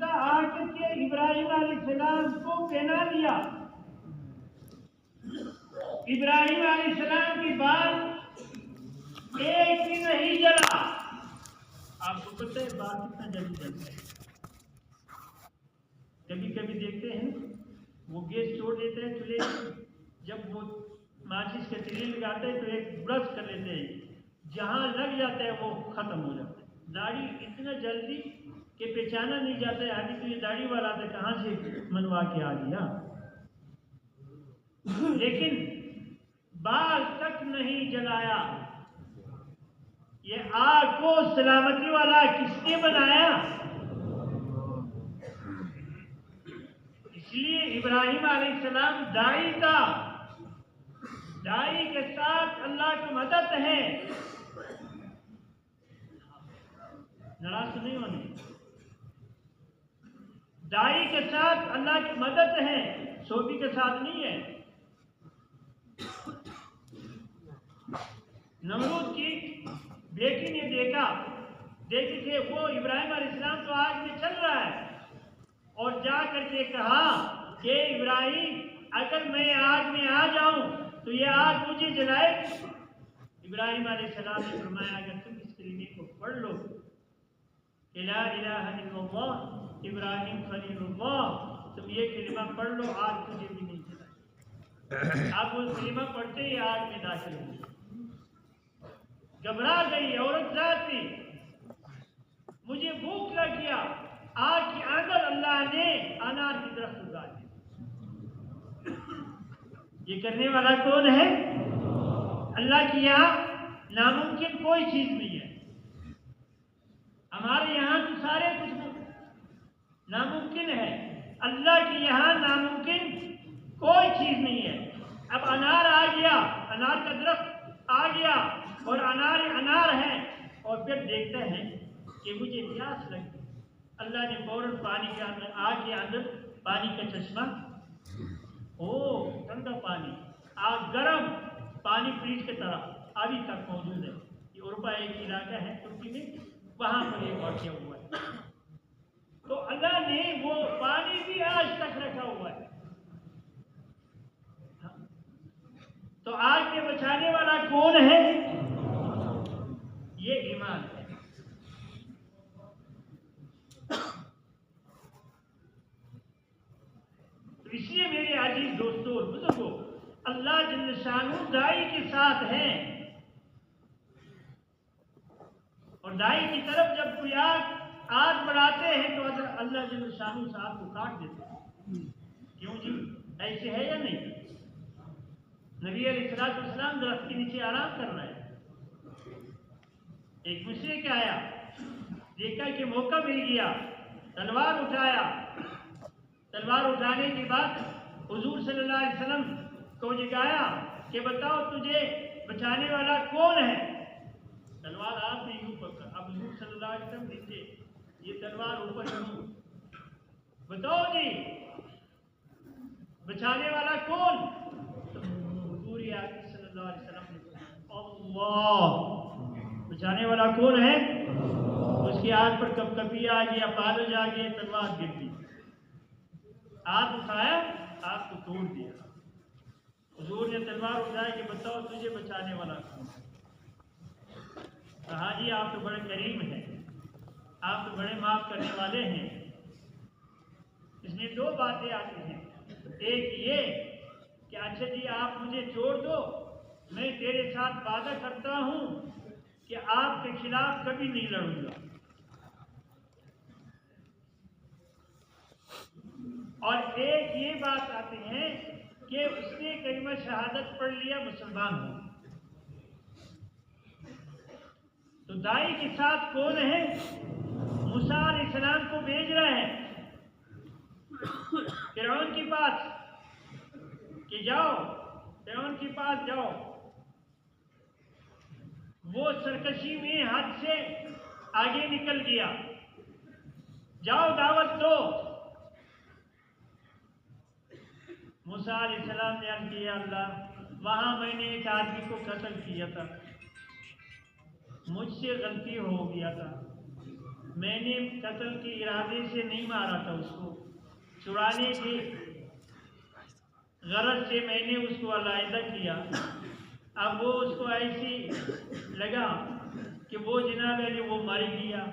فرشتہ آ کر کے ابراہیم علیہ السلام کو پہنا دیا. ابراہیم علیہ السلام کی بات ایک بھی نہیں جلا. آپ کو پتہ ہے بات کتنا جلدی جلتا ہے. کبھی کبھی دیکھتے ہیں وہ گیس چھوڑ دیتے ہیں چولہے، جب وہ ماچس کا تیل لگاتے ہیں تو ایک برش کر لیتے ہیں، جہاں لگ جاتا ہے وہ ختم ہو جاتا ہے. داڑھی اتنا جلدی کہ پہچانا نہیں جاتا ہے آدمی تو یہ داڑھی والا تھا کہاں سے منوا کے آ گیا. لیکن بال تک نہیں جلایا. یہ آگ کو سلامتی والا کس نے بنایا؟ اس لیے ابراہیم علیہ السلام داعی تھا. داعی کے ساتھ اللہ کی مدد ہے. ناراض نہیں ہونے. داعی کے ساتھ اللہ کی مدد ہے، صوفی کے ساتھ نہیں ہے. نمرود کی بیٹی نے دیکھی کہ وہ ابراہیم علیہ السلام تو آگ میں چل رہا ہے، اور جا کر کے کہا کہ ابراہیم اگر میں آگ میں آ جاؤں تو یہ آگ مجھے جلائے. ابراہیم علیہ السلام نے فرمایا اگر تم اس کلمے کو پڑھ لو کہ لا الہ الا اللہ ابراہیم خلیل اللہ، تم یہ کلمہ پڑھ لو آگ تجھے بھی نہیں جلائے. آپ وہ کلمہ پڑھتے ہی آگ میں داخل ہوئے. گھبرا گئی عورت ذات تھی، مجھے بھوک لگ گیا. آگ کے اندر اللہ نے انار کی درخت اگا دی. یہ کرنے والا کون ہے؟ اللہ کی یہاں ناممکن کوئی چیز نہیں ہے. ہمارے یہاں تو سارے کچھ ناممکن ہے، اللہ کے یہاں ناممکن کوئی چیز نہیں ہے. اب انار آ گیا، انار کا درخت آ گیا اور انار ہے، اور پھر دیکھتے ہیں کہ مجھے پیاس لگی. اللہ نے فوراً پانی کے اندر آگ کے اندر پانی کا چشمہ، ٹھنڈا پانی، آگ گرم پانی فریج کی طرح ابھی تک موجود ہے. یہ اروپا ایک علاقہ ہے ترکی میں، وہاں پر یہ واقعہ ہوا ہے. تو اللہ نے وہ پانی بھی آج تک رکھا ہوا ہے. تو آگ کے بچانے والا کون ہے؟ یہ ایمان ہے. تو اس لیے میرے عزیز دوستوں اور بزرگوں، اللہ جل شانہ داعی کے ساتھ ہیں، اور داعی کی طرف جب کوئی آگ بڑھاتے ہیں تو اللہ جل شانہ اس آگ کو کاٹ دیتے ہیں. کیوں جی؟ ایسے ہے یا نہیں؟ نبی علیہ السلام درخت کے نیچے آرام کر رہے ہیں. ایک مشرک آیا، دیکھا کہ موقع مل گیا، تلوار اٹھایا. تلوار اٹھانے کے بعد حضور صلی اللہ علیہ وسلم کو جگایا کہ بتاؤ تجھے بچانے والا کون ہے؟ تلوار آپ نے یوں پکڑا. اب حضور صلی اللہ علیہ وسلم نیچے، یہ تلوار اوپر یوں. بتاؤ جی بچانے والا کون؟ حضور صلی اللہ علیہ وسلم نے اللہ. بچانے والا کون ہے؟ اس کی آنکھ پر کپ کپی آ گیا، پالج آ گئی، تلوار گر گئی. ہاتھ اٹھایا، ہاتھ کو توڑ دیا. حضور نے تلوار اٹھایا کہ بتاؤ تجھے بچانے والا کون؟ کہا جی آپ تو بڑے کریم ہیں، آپ تو بڑے معاف کرنے والے ہیں. اس میں دو باتیں آتی ہیں. ایک یہ کہ اچھا جی آپ مجھے چھوڑ دو، میں تیرے ساتھ وعدہ کرتا ہوں کہ آپ کے خلاف کبھی نہیں لڑوں گا. اور ایک یہ بات آتی ہے کہ اس نے کلمہ شہادت پڑھ لیا، مسلمان ہو. تو داعی کے ساتھ کون ہے؟ موسیٰ علیہ السلام کو بھیج رہے ہیں فرعون کے پاس کہ جاؤ، فرعون کے پاس جاؤ. وہ سرکشی میں حد سے آگے نکل گیا. جاؤ دعوت دو. موسیٰ علیہ السلام نے عرض کیا اللہ وہاں میں نے ایک آدمی کو قتل کیا تھا، مجھ سے غلطی ہو گیا تھا، میں نے قتل کے ارادے سے نہیں مارا تھا، اس کو چھڑانے کے غرض سے میں نے اس کو علیحدہ کیا۔ اب وہ اس کو ایسی لگا کہ وہ جناب علی وہ مر گیا،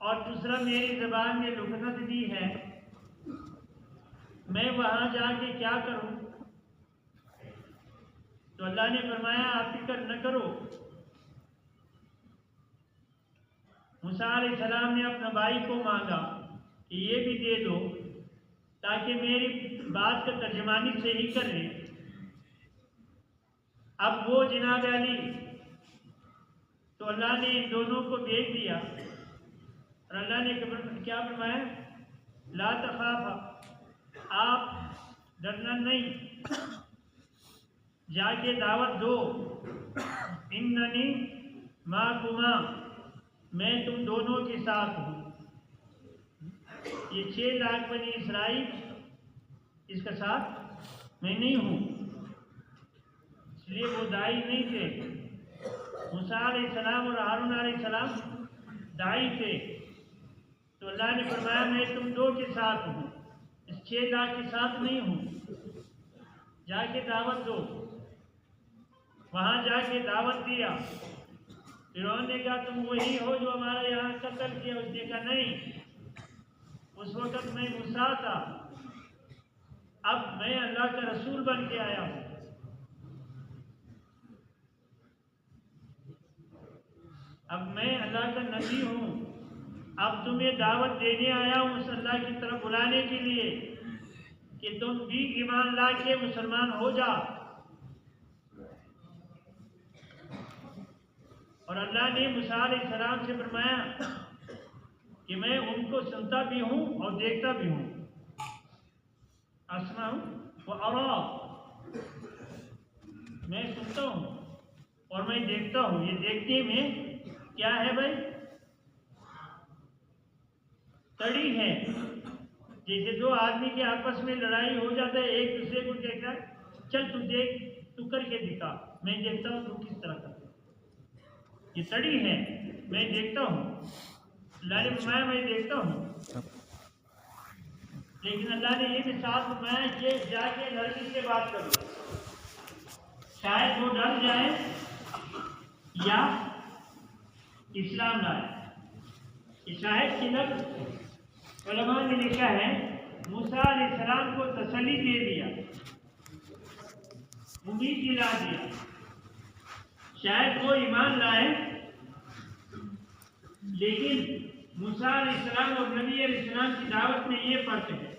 اور دوسرا میری زبان میں لکنت بھی ہے، میں وہاں جا کے کیا کروں؟ تو اللہ نے فرمایا آپ فکر نہ کرو۔ موسیٰ علیہ السلام نے اپنا بھائی کو مانگا کہ یہ بھی دے دو تاکہ میری بات کا ترجمانی صحیح کر لیں۔ اب وہ جناب علی تو اللہ نے ان دونوں کو بھیج دیا، اور اللہ نے کیا فرمایا؟ لا تخافا، آپ ڈرنا نہیں، جا کے دعوت دو، اننی معکما، میں تم دونوں کے ساتھ ہوں۔ یہ 6 لاکھ بنی اسرائیل اس کا ساتھ میں نہیں ہوں، اس لیے وہ داعی نہیں تھے۔ موسیٰ علیہ السلام اور ہارون علیہ السلام داعی تھے، تو اللہ نے فرمایا میں تم 2 کے ساتھ ہوں، اس 6 لاکھ کے ساتھ نہیں ہوں، جا کے دعوت دو۔ وہاں جا کے دعوت دیا، فرعون نے کہا تم وہی ہو جو ہمارے یہاں قتل کیا؟ اس نے کہا نہیں، اس وقت میں موسیٰ تھا، اب میں اللہ کا رسول بن کے آیا ہوں۔ اب میں اللہ کا نبی ہوں، اب تمہیں دعوت دینے آیا ہوں اس اللہ کی طرف بلانے کے لیے کہ تم بھی ایمان لا کے مسلمان ہو جا۔ اور اللہ نے موسیٰ علیہ السلام سے فرمایا کہ میں ان کو سنتا بھی ہوں اور دیکھتا بھی ہوں، اسمع و ارا، میں سنتا ہوں اور میں دیکھتا ہوں۔ یہ دیکھنے میں کیا ہے بھائی؟ تڑی ہے، جیسے 2 آدمی کے آپس میں لڑائی ہو جاتا ہے، ایک دوسرے کو کہتا ہے چل تو دیکھ، تو کر کے دکھا، میں دیکھتا ہوں تو کس طرح کرتا۔ یہ تڑی ہے، میں دیکھتا ہوں، اللہ نے فرمایا میں دیکھتا ہوں۔ لیکن اللہ نے یہ بھی ساتھ فرمایا کہ جا کے لڑکی سے بات کرو، شاید وہ ڈر جائے یا اسلام لائے۔ شاید کی لفظ علماء نے لکھا ہے موسیٰ علیہ السلام کو تسلی دے دیا، امید دلا دیا، شاید وہ ایمان لائے۔ لیکن موسیٰ علیہ السلام اور نبی علیہ السلام کی دعوت میں یہ فرق ہے،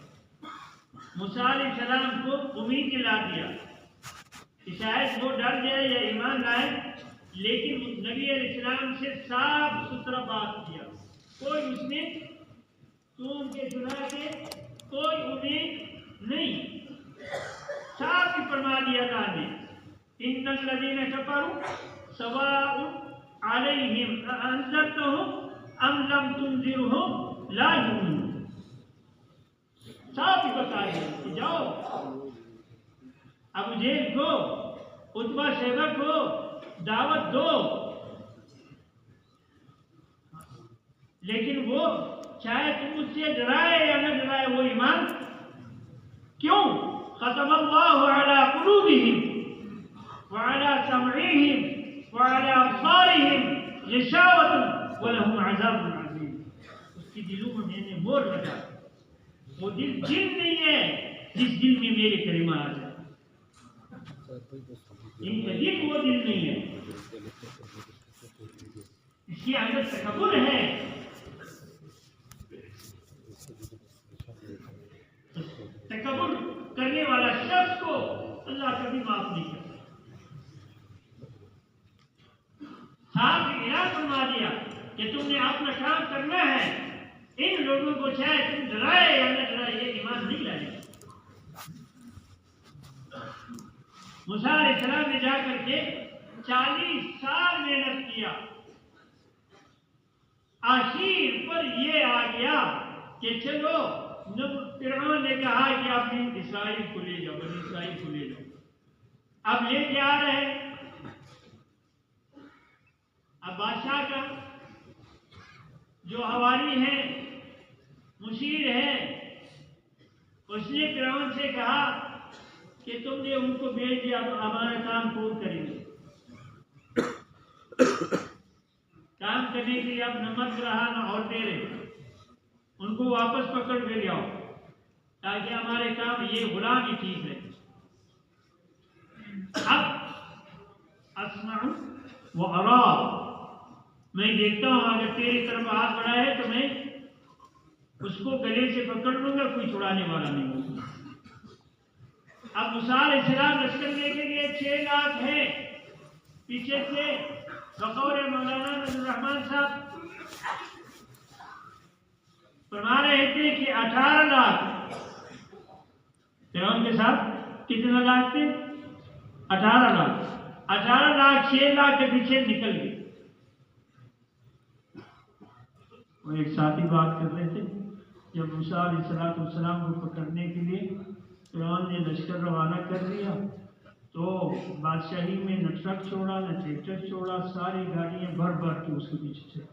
موسیٰ علیہ السلام کو امید دلا دیا کہ شاید وہ ڈر جائے یا ایمان لائے، لیکن نبی علیہ السلام سے صاف ستھرا بات کیا، کوئی اس میں تون کے سنا کے کوئی امید نہیں، صاف ہی فرما دیا اللہ نے ان الذین کفروا سواء علیہم اانذرتہم ام لم تنذرہم لا یؤمنون، صاف ہی بتا دیا کہ جاؤ ابو جہل کو، عتبہ شیبہ کو دعوت دو۔ لیکن وہ چاہے تم اس سے ڈرائے یا نہ ڈرائے، وہ ایمان کیوں؟ ختم اللہ علی قلوبہم وعلی سمعہم وعلی ابصارہم غشاوۃ ولہم عذاب عظیم، اس کی دلوں میں میں نے مور لگا۔ وہ دل جن نہیں ہے جس دل میں میرے کلمہ آ جائے، ان کا دل وہ دل نہیں ہے، اس کی اندر تکبر ہے۔ تکبر کرنے والا شخص کو اللہ کبھی معاف نہیں کرتا۔ صاحب نے اعلان فرما دیا کہ تم نے اپنا کام کرنا ہے، ان لوگوں کو چاہے تم ڈرائے یا نہ ڈرائے یہ ایمان نہیں لائے۔ موسیٰ علیہ السلام نے جا کر کے 40 سال محنت کیا، آخر پر یہ آ گیا کہ چلو، فرعون نے کہا کہ آپ بنی اسرائیل کو لے جاؤ، بنی اسرائیل کو لے جاؤ، اب لے کے آ رہے ہیں۔ اب بادشاہ کا جو حوالی ہے مشیر ہے اس نے فرعون سے کہا کہ تم نے ان کو بھیج دیا اب ہمارا کام پورا کریں گے کام کرنے کے لیے اب نہ مرد رہا نہ عورتیں رہے ان کو واپس پکڑ کے لے آؤ تاکہ ہمارے کام یہ غلام ہی ٹھیک رہے اب اسمع و ارا میں دیکھتا ہوں اگر تیری طرف ہاتھ بڑھا ہے تو میں اس کو گلے سے پکڑ لوں گا کوئی چھڑانے والا نہیں ہوگا اب موسیٰ علیہ السلام لشکر لے کے لیے 6 لاکھ ہے پیچھے سے بقول مولانا نذر الرحمان صاحب فرما رہے تھے کہ 18 لاکھ فرعون کے ساتھ کتنے لاکھ تھے 18 لاکھ 6 لاکھ کے پیچھے نکل گئے وہ ایک ساتھی بات کر رہے تھے جب موسیٰ علیہ السلام کو پکڑنے کے لیے فرعون نے لشکر روانہ کر دیا تو بادشاہی میں نہ ٹرک چھوڑا نہ ٹریکٹر چھوڑا ساری گاڑیاں بھر بھر کے اس کے پیچھے چل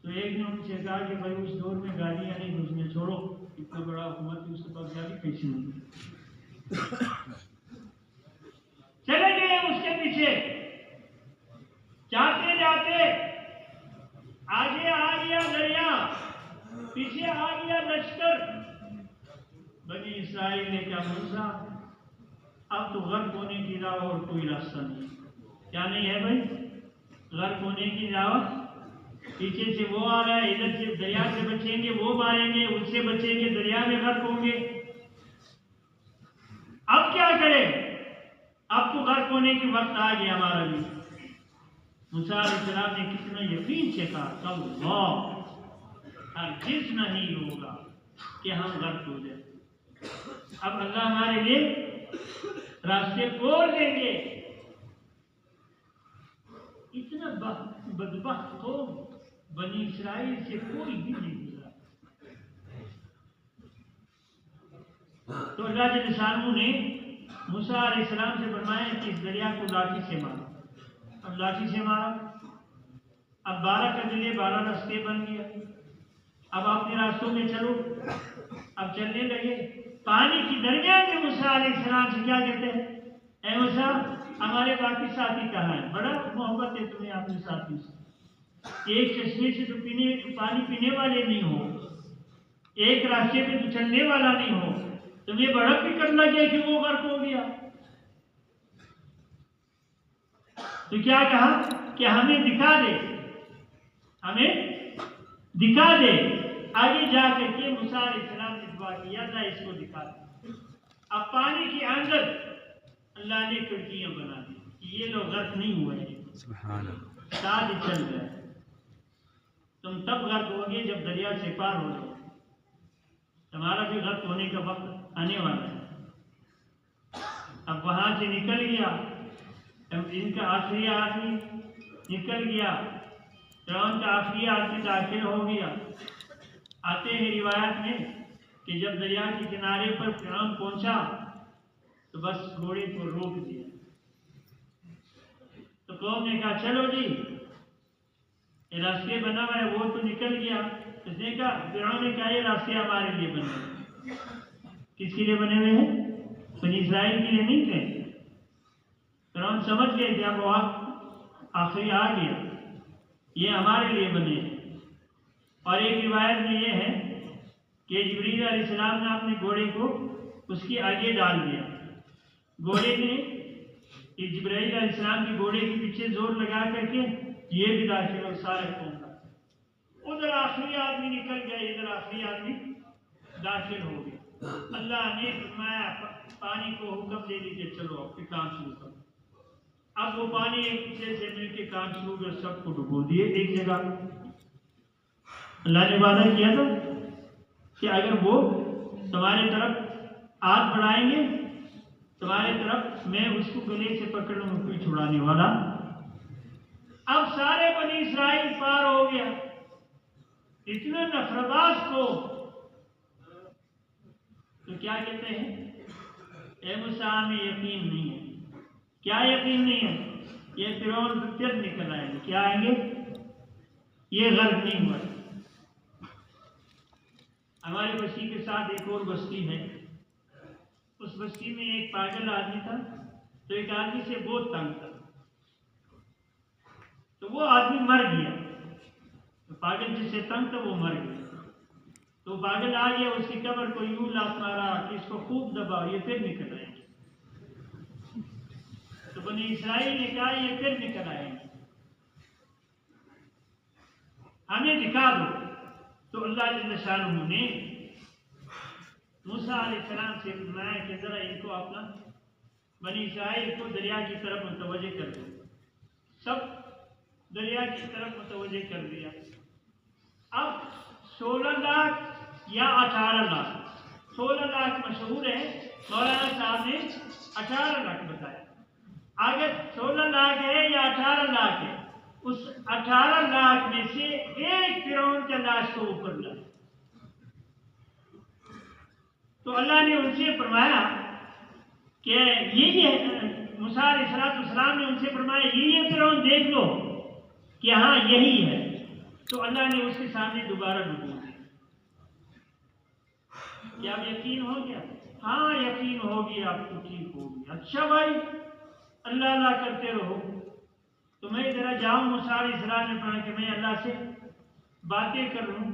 تو ایک نے ان سے کہا کہ بھائی اس دور میں گاڑیاں نہیں اس میں چھوڑو اتنا بڑا حکومت ہے اس کے پاس گاڑی کیسے نہیں چلے گئے اس کے پیچھے جاتے جاتے آگے آ گیا دریا پیچھے آ گیا لشکر بنی اسرائیل نے کیا موسیٰ اب تو غرق ہونے کی علاوہ اور کوئی راستہ نہیں کیا نہیں ہے بھائی غرق ہونے کی علاوہ پیچھے سے وہ آ رہا ہے ادھر سے دریا سے بچیں گے وہ ماریں گے ان سے بچیں گے دریا میں غرق ہوں گے اب کیا کریں اب تو غرق ہونے کی وقت آ گیا ہمارا بھی موسیٰ علیہ السلام نے کتنا یقین سے کہا اللہ ہرگز نہیں ہوگا کہ ہم غرق ہو جائیں اب اللہ ہمارے لیے راستے کھول دیں گے اتنا بدبخت قوم بنی اسرائیل سے کوئی بھی نہیں گزرا تو اللہ جل شانہ نے موسیٰ علیہ السلام سے فرمایا کہ اس دریا کو لاٹھی سے مارا اب لاٹھی سے مارا اب 12 کا دریا 12 راستے بن گیا اب اپنے راستوں میں چلو اب چلنے لگے پانی کی درمیان میں موسیٰ علیہ السلام سے کیا کہتے ہیں اے موسیٰ ہمارے باقی ساتھی کہاں ہیں بڑا محبت ہے تمہیں اپنے ساتھی سے ایک چشمے سے تو پانی پینے والے نہیں ہو ایک راستے پہ تو چلنے والا نہیں ہو تمہیں بڑا فکر لگے کہ وہ غرق ہو گیا تو کیا کہا کہ ہمیں دکھا دے آگے جا کر کے موسیٰ علیہ السلام نے دعا کیا تھا اس کو دکھا دے اب پانی کے اندر اللہ نے کھڑکیاں بنا دی کہ یہ لوگ غرق نہیں ہوئے ہیں سبحان اللہ ساتھ چل گئے تم تب غرق ہوگے جب دریا سے پار ہو جاؤ تمہارا بھی غرق ہونے کا وقت آنے والا ہے اب وہاں سے نکل گیا اب ان کا آخری آدمی نکل گیا فرعون کا آخری آدمی داخل ہو گیا آتے ہیں روایت میں کہ جب دریا کے کنارے پر فرعون پہنچا تو بس گھوڑے کو روک دیا تو قوم نے کہا چلو جی یہ راستے بنا ہوا ہے وہ تو نکل گیا اس نے کہا فرعون نے کہا یہ راستے ہمارے لیے بنے ہوئے کس کے لیے بنے ہوئے ہیں بنی اسرائیل کے لیے نہیں تھے فرعون سمجھ گئے کہ اب وقت آخری آ گیا یہ ہمارے لیے بنے ہیں اور ایک روایت میں یہ ہے کہ جبریل علیہ السلام نے اپنے گھوڑے کو اس کے آگے ڈال دیا گھوڑے نے جبرائیل علیہ السلام کے گھوڑے کے پیچھے زور لگا کر کے یہ بھی داخل اور سارے قوم کا ادھر آخری آدمی نکل گیا ادھر آخری آدمی داخل ہو گیا اللہ نے فرمایا پانی کو حکم دے دیجیے چلو اب کام شروع کرو اب وہ پانی ایک دوسرے سے مل کے کام شروع کر سب کو ڈبو دیے ایک جگہ اللہ نے وعدہ کیا تھا کہ اگر وہ تمہارے طرف ہاتھ بڑھائیں گے تمہارے طرف میں اس کو گلے سے پکڑ لوں کوئی چھڑانے والا اب سارے بنی اسرائیل پار ہو گیا اتنے نفرباز کو تو کیا کہتے ہیں اے موسیٰ ہمیں یقین نہیں ہے کیا یقین نہیں ہے یہ فرعون پھر نکل آئیں گے کیا آئیں گے یہ غرق نہیں ہوا ہماری بستی کے ساتھ ایک اور بستی ہے، اس بستی میں ایک پاگل آدمی تھا، تو ایک آدمی سے بہت تنگ تھا، تو وہ آدمی مر گیا، تو پاگل جس سے تنگ تھا وہ مر گیا، تو پاگل آ گیا، اس کی قبر کو یوں لات مارا کہ اس کو خوب دباؤ، یہ پھر نکل آئے گے، تو بنی اسرائیل نے کہا یہ پھر نکل آئے گے، ہمیں دکھا دو، تو اللہ جل شانہ نے موسیٰ علیہ السلام سے فرمایا کہ ذرا ان کو اپنا بنی اسرائیل کو دریا کی طرف متوجہ کر دو، سب دریا کی طرف متوجہ کر دیا۔ اب 16 لاکھ یا 18 لاکھ، 16 لاکھ مشہور ہے، مولانا صاحب نے 18 لاکھ بتایا، اگر 16 لاکھ ہے یا 18 لاکھ ہے، اس 18 لاکھ میں سے ایک فرعون کا لاش کو اوپر لایا، تو اللہ نے ان سے فرمایا کہ موسیٰ علیہ السلام نے ان سے فرمایا یہ فرعون دیکھ لو کہ ہاں یہی ہے، تو اللہ نے اس کے سامنے دوبارہ ڈبو دیا۔ کیا اب یقین ہو گیا؟ ہاں یقین ہو گیا، اب تو ٹھیک ہو گیا، اچھا بھائی اللہ اللہ کرتے رہو، تو میں ذرا جاؤں، موسیٰ علیہ السلام نے فرمایا کہ میں اللہ سے باتیں کر لوں۔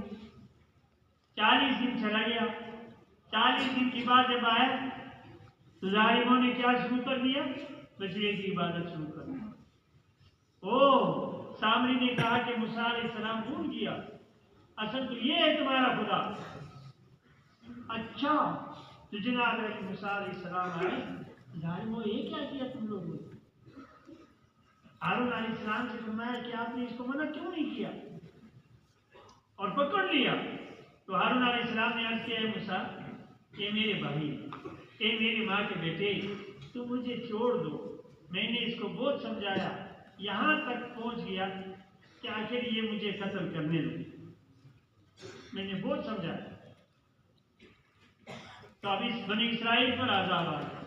40 دن چلا گیا، 40 دن کے بعد جب آیا تو ظالموں نے کیا شروع کر دیا؟ بچڑے کی عبادت شروع کر دی۔ سامری نے کہا کہ موسیٰ علیہ السلام بھول گیا، اصل تو یہ ہے تمہارا خدا۔ اچھا، تو جناب موسیٰ علیہ السلام آئے، ظالموں یہ کیا کیا تم لوگوں نے؟ ہارون علیہ السلام سے فرمایا کہ آپ نے اس کو منع کیوں نہیں کیا اور پکڑ لیا؟ تو ہارون علیہ السلام نے عرض کیا، موسیٰ اے میرے بھائی، اے میری ماں کے بیٹے، تو مجھے چھوڑ دو، میں نے اس کو بہت سمجھایا، یہاں تک پہنچ گیا کہ آخر یہ مجھے قتل کرنے لگے، میں نے بہت سمجھایا، تو اب اس بنی اسرائیل پر عذاب آ گیا،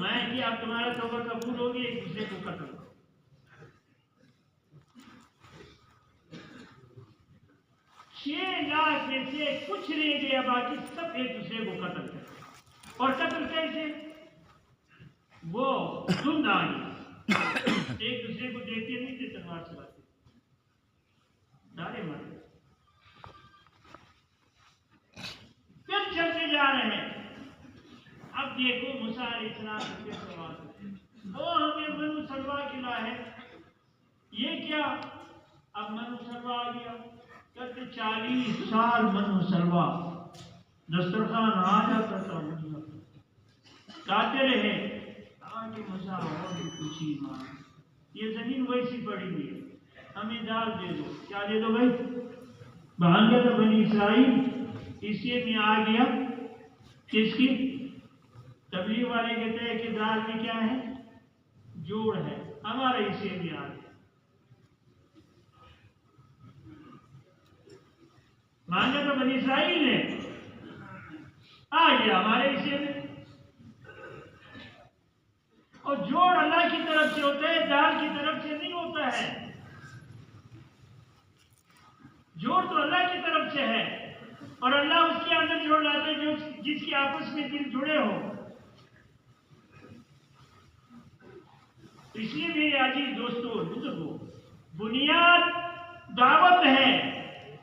میں کہ اب تمہارا توبہ قبول ہوگی، ایک دوسرے کو قتل کرو۔ 6 لاکھ میں سے کچھ نہیں گیا، باقی سب ایک دوسرے کو قتل کرتے، اور قتل کیسے؟ وہ دھند آ گئی، ایک دوسرے کو دیکھتے نہیں تھے، تلوار چلاتے، ڈالے مر گئے، پھر چلتے جا رہے ہیں۔ اب دیکھو موسیٰ علیہ السلام کے سوال، وہ ہمیں منو سلوا کھلا ہے، یہ کیا؟ اب منو سلوا آ گیا، کہتے 40 سال منو سلوا دسترخوان آ جاتا تھا، کھاتے رہے، آگے مزہ اور بھی خوشی ماں، یہ زمین ویسی پڑی ہوئی ہے، ہمیں دال دے دو، کیا دے دو بھائی؟ بھانگا تھا بنی اسرائیل، اسی میں آ گیا، کس کی؟ تبلیغ والے کہتے ہیں کہ دال میں کیا ہے؟ جوڑ ہے، ہمارے حصے میں آ گیا، مانگا تو بنی اسرائیل نے، آ گیا ہمارے حصے میں، اور جوڑ اللہ کی طرف سے ہوتا ہے، دال کی طرف سے نہیں ہوتا ہے، جوڑ تو اللہ کی طرف سے ہے، اور اللہ اس کے اندر جوڑ لاتے جو جس کے آپس میں دل جڑے ہو۔ اس لیے میرے عزیز دوستوں بزرگوں، بنیاد دعوت ہے،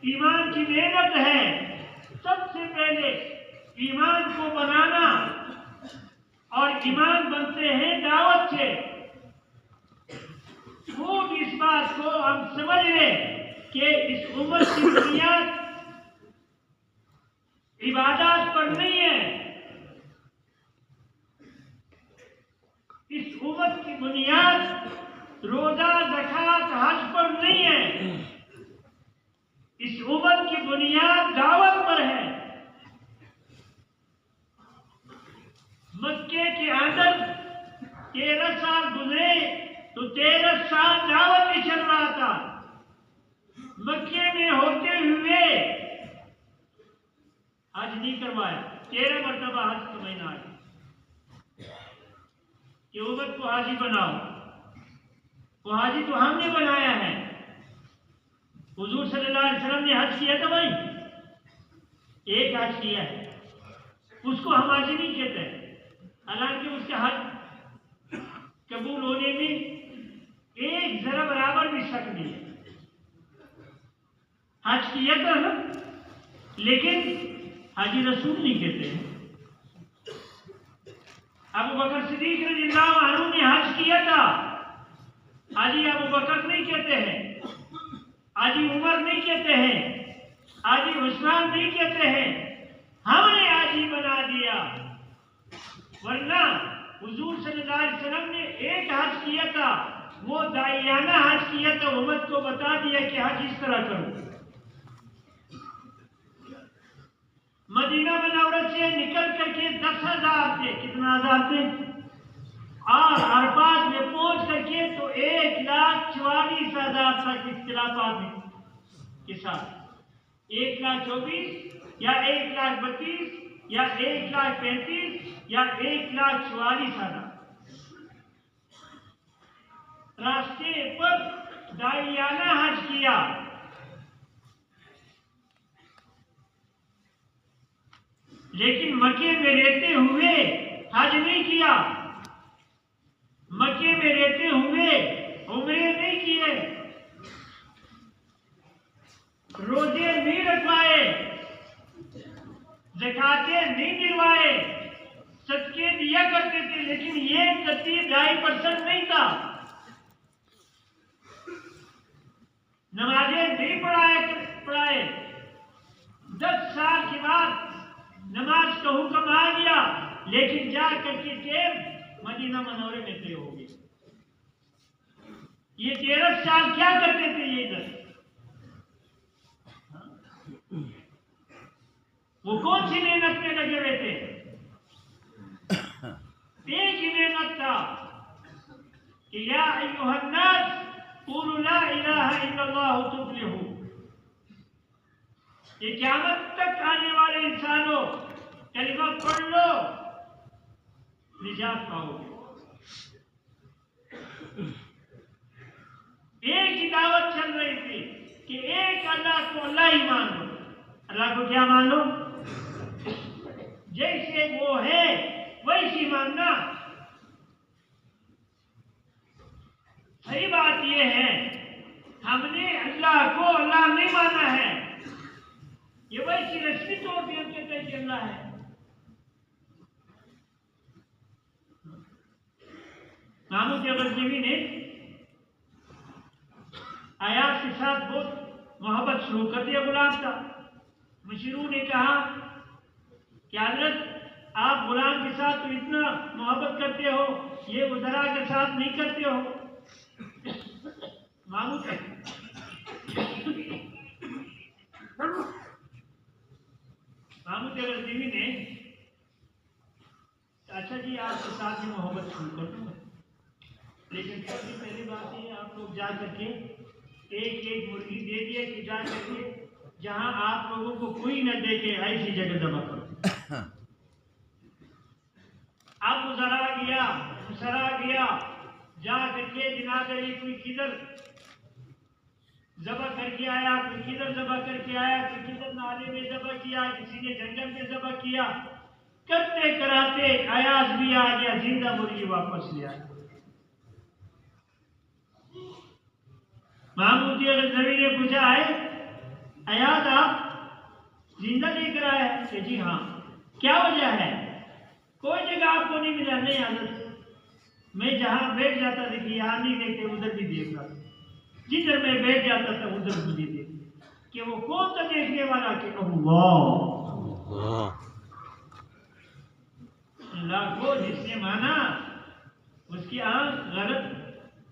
ایمان کی محنت ہے، سب سے پہلے ایمان کو بنانا، اور ایمان بنتے ہیں دعوت سے۔ خوب اس بات کو ہم سمجھ لیں کہ اس امت کی بنیاد عبادات پر نہیں ہے، اس امت کی بنیاد روزہ زکوٰۃ حج پر نہیں ہے، اس امت کی بنیاد دعوت پر ہے۔ مکے کے اندر 13 سال گزرے تو 13 سال دعوت میں چل رہا تھا، مکے میں ہوتے ہوئے حج نہیں کروایا، 13 مرتبہ حج کا مہینہ آیا کہ امت کو حاجی بناؤ، وہ حاجی تو ہم نے بنایا ہے، حضور صلی اللہ علیہ وسلم نے حج کیا تھا بھائی، ایک حج کیا ہے، اس کو ہم حاجی نہیں کہتے ہیں، حالانکہ اس کا حج قبول ہونے میں ایک ذرا برابر بھی شک نہیں ہے۔ حج کیا تھا لیکن حاجی رسول نہیں کہتے ہیں۔ ابو بکر صدیق رضی اللہ عنہ نے حج کیا تھا، حاجی ابو بکر نہیں کہتے ہیں، حاجی عمر نہیں کہتے ہیں، حاجی عثمان نہیں کہتے ہیں، ہم نے حاجی بنا دیا۔ ورنہ حضور صلی اللہ علیہ وسلم نے ایک حج کیا تھا، وہ داعیانہ حج کیا تھا، امت کو بتا دیا کہ حج اس طرح کرو۔ مدینہ منورہ سے نکل کر کے 10,000 تھے، کتنا ہزار تھے، اور عرفات میں پہنچ کر کے تو 1,44,000 تک اختلافات کے ساتھ 1,24,000 یا 1,32,000 یا 1,35,000 یا 1,44,000 راستے پر داعیانہ حج کیا۔ لیکن مکے میں رہتے ہوئے حج نہیں کیا، مکے میں رہتے ہوئے عمرے نہیں کیے، روزے نہیں رکھوائے، زکاتیں نہیں دلوائے، صدقے دیا کرتے تھے، لیکن یہ ترتیب 2.5% نہیں تھا۔ نمازیں نہیں پڑھائے 10 سال کے بعد نماز کا حکم آ گیا، لیکن جا کر کے ٹیم مدینہ منورے میں کھڑے ہو گئے۔ یہ 13 سال کیا کرتے تھے یہ ادھر؟ وہ کون سی محنت میں لگے ہوئے تھے؟ ایک ہی محنت تھا کہ یا ایھا الناس قولوا لا الہ الا اللہ تفلحوا، یہ قیامت تک آنے والے انسانوں کلمہ پڑھ لو نجات پاؤ گے۔ ایک ہی دعوت چل رہی تھی کہ ایک اللہ کو اللہ ہی مان لو۔ اللہ کو کیا مان لو؟ جیسے وہ ہے ویسی ماننا۔ صحیح بات یہ ہے ہم نے اللہ کو اللہ نہیں مانا ہے، یہ ویسی رسمی طور پہ ہم کہتے ہیں کہ اللہ ہے۔ محمود غزنوی نے آیات کے ساتھ بہت محبت شروع کر دیا غلام کا۔ مشیروں نے کہا کہ حضرت آپ غلام کے ساتھ تو اتنا محبت کرتے ہو، یہ وزراء کے ساتھ نہیں کرتے ہو۔ محمود غزنوی نے اچھا جی آپ کے ساتھ ہی محبت شروع کر دوں، لیکن سب سے پہلی بات یہ آپ لوگ جا کر کے ایک مرغی دے دیا کہ جا کر کے جہاں آپ لوگوں کو کوئی نہ دیکھے ایسی جگہ ذبح کرو۔ اب مسرا گیا جا کر کے جناب علی کوئی کدھر ذبح کر کے آیا، کوئی کدھر ذبح کر کے آیا، کوئی کدھر نالے میں ذبح کیا، کسی نے جنگل میں ذبح کیا، کرتے کراتے ایاز بھی آ گیا، زندہ مرغی واپس لے آیا۔ محمود غزنوی نے پوچھا ہے ایاز آپ زندہ لے کر آئے کہ جی ہاں، کیا وجہ ہے؟ کوئی جگہ آپ کو نہیں ملا؟ نہیں حضرت میں جہاں بیٹھ جاتا تھا کہ یہاں نہیں دیکھتے ادھر بھی دیکھ رہا تھا، جدھر میں بیٹھ جاتا تھا ادھر بھی دیکھتے کہ وہ کون سا دیکھنے والا کہ اللہ کو جس نے مانا اس کی آنکھ غلط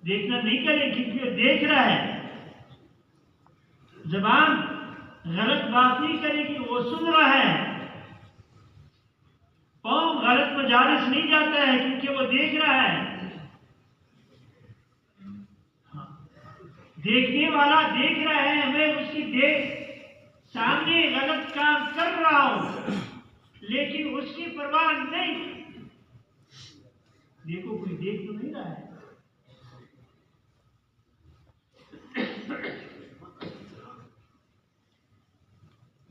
دیکھنا نہیں کرے کیونکہ وہ دیکھ رہا ہے، زبان غلط بات نہیں کرے گی وہ سن رہا ہے، قوم غلط مجالس نہیں جاتا ہے کیونکہ وہ دیکھ رہا ہے۔ دیکھنے والا دیکھ رہا ہے، میں اس کی سامنے غلط کام کر رہا ہوں لیکن اس کی پرواہ نہیں۔ دیکھو کوئی دیکھ تو نہیں رہا ہے۔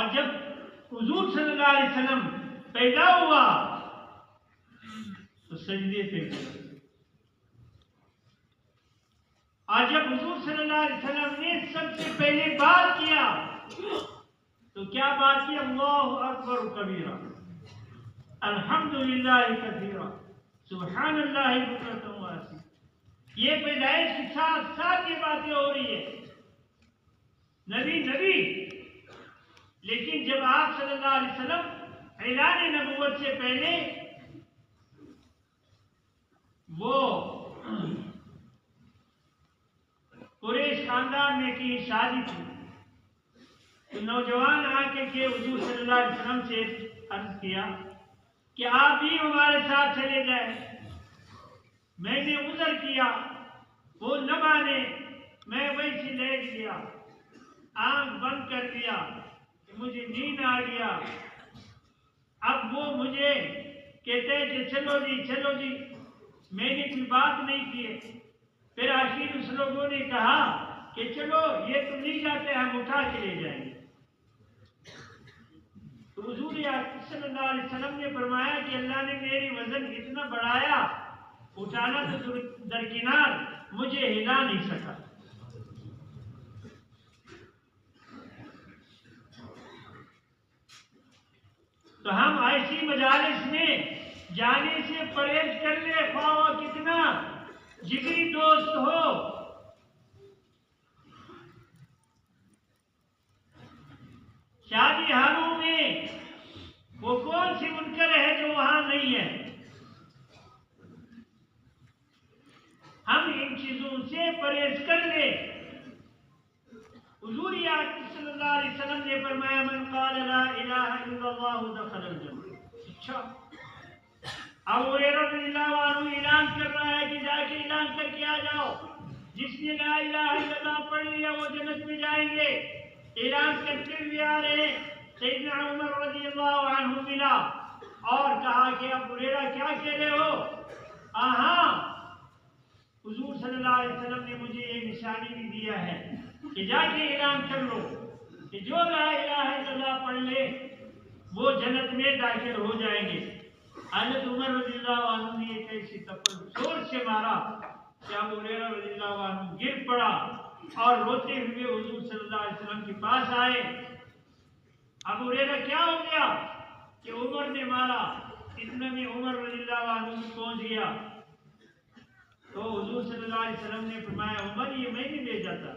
اور جب حضور صلی اللہ علیہ وسلم پیدا ہوا تو سجدے پہ گیا، اور جب حضور صلی اللہ علیہ وسلم نے سب سے پہلے بات کیا تو کیا بات کی؟ اللہ اکبر کبیرہ، الحمدللہ کثیرہ، سبحان اللہ بکرۃ واصیلہ۔ یہ پیدائش کے ساتھ ساتھ یہ باتیں ہو رہی ہے، نبی، لیکن جب آپ صلی اللہ علیہ وسلم اعلان نبوت سے پہلے وہ قریش خاندان میں کی شادی تھی تو نوجوان آ کے حضور صلی اللہ علیہ وسلم سے عرض کیا کہ آپ بھی ہمارے ساتھ چلے جائیں۔ میں نے عذر کیا، وہ نہ مانے، میں ویسے لیٹ گیا، آنکھ بند کر دیا، مجھے نیند آ گیا۔ اب وہ مجھے کہتے ہیں کہ چلو جی، میں نے کوئی بات نہیں کی۔ پھر آخر اس لوگوں نے کہا کہ چلو یہ تو نہیں جاتے، ہم اٹھا کے لے جائیں گے۔ تو حضور صلی اللہ علیہ وسلم نے فرمایا کہ اللہ نے میری وزن اتنا بڑھایا، اٹھانا تو درکنار، مجھے ہلا نہیں سکا۔ تو ہم ایسی مجالس میں جانے سے پرہیز کر لے، خواہ وہ کتنا جگری دوست ہو۔ شادی ہاروں میں وہ کون سی منکر ہے جو وہاں نہیں ہے؟ ہم ان چیزوں سے پرہیز کر لے۔ حضور صلی اللہ علیہ وسلم نے فرمایا من قال لا الہ الا اللہ دخل الجنہ۔ اچھا، ابو ہریرہ رضی اللہ عنہ اعلان کر رہا ہے کہ جا کے اعلان کر کے آ جاؤ، جس نے لا الہ الا اللہ پڑھ لیا وہ جنت میں جائیں گے۔ اعلان کرتے ہوئے آ رہے سیدنا عمر رضی اللہ عنہ ملا اور کہا کہ ابو ہریرہ کیا کہہ رہے ہو؟ حضور صلی اللہ علیہ وسلم نے مجھے یہ نشانی بھی دیا ہے کہ جا کے اعلان کر لو کہ جو لا الہ الا اللہ پڑھ لے وہ جنت میں داخل ہو جائیں گے۔ حضرت عمر رضی اللہ عنہ نے ایک ایسی تپڑ زور سے مارا کہ ابو ہریرہ رضی اللہ عنہ گر پڑا اور روتے ہوئے حضور صلی اللہ علیہ وسلم کے پاس آئے۔ ابو ہریرہ کیا ہو گیا کہ عمر نے مارا؟ اتنے میں عمر رضی اللہ عنہ پہنچ گیا تو حضور صلی اللہ علیہ وسلم نے فرمایا عمر یہ میں نے بھیجا تھا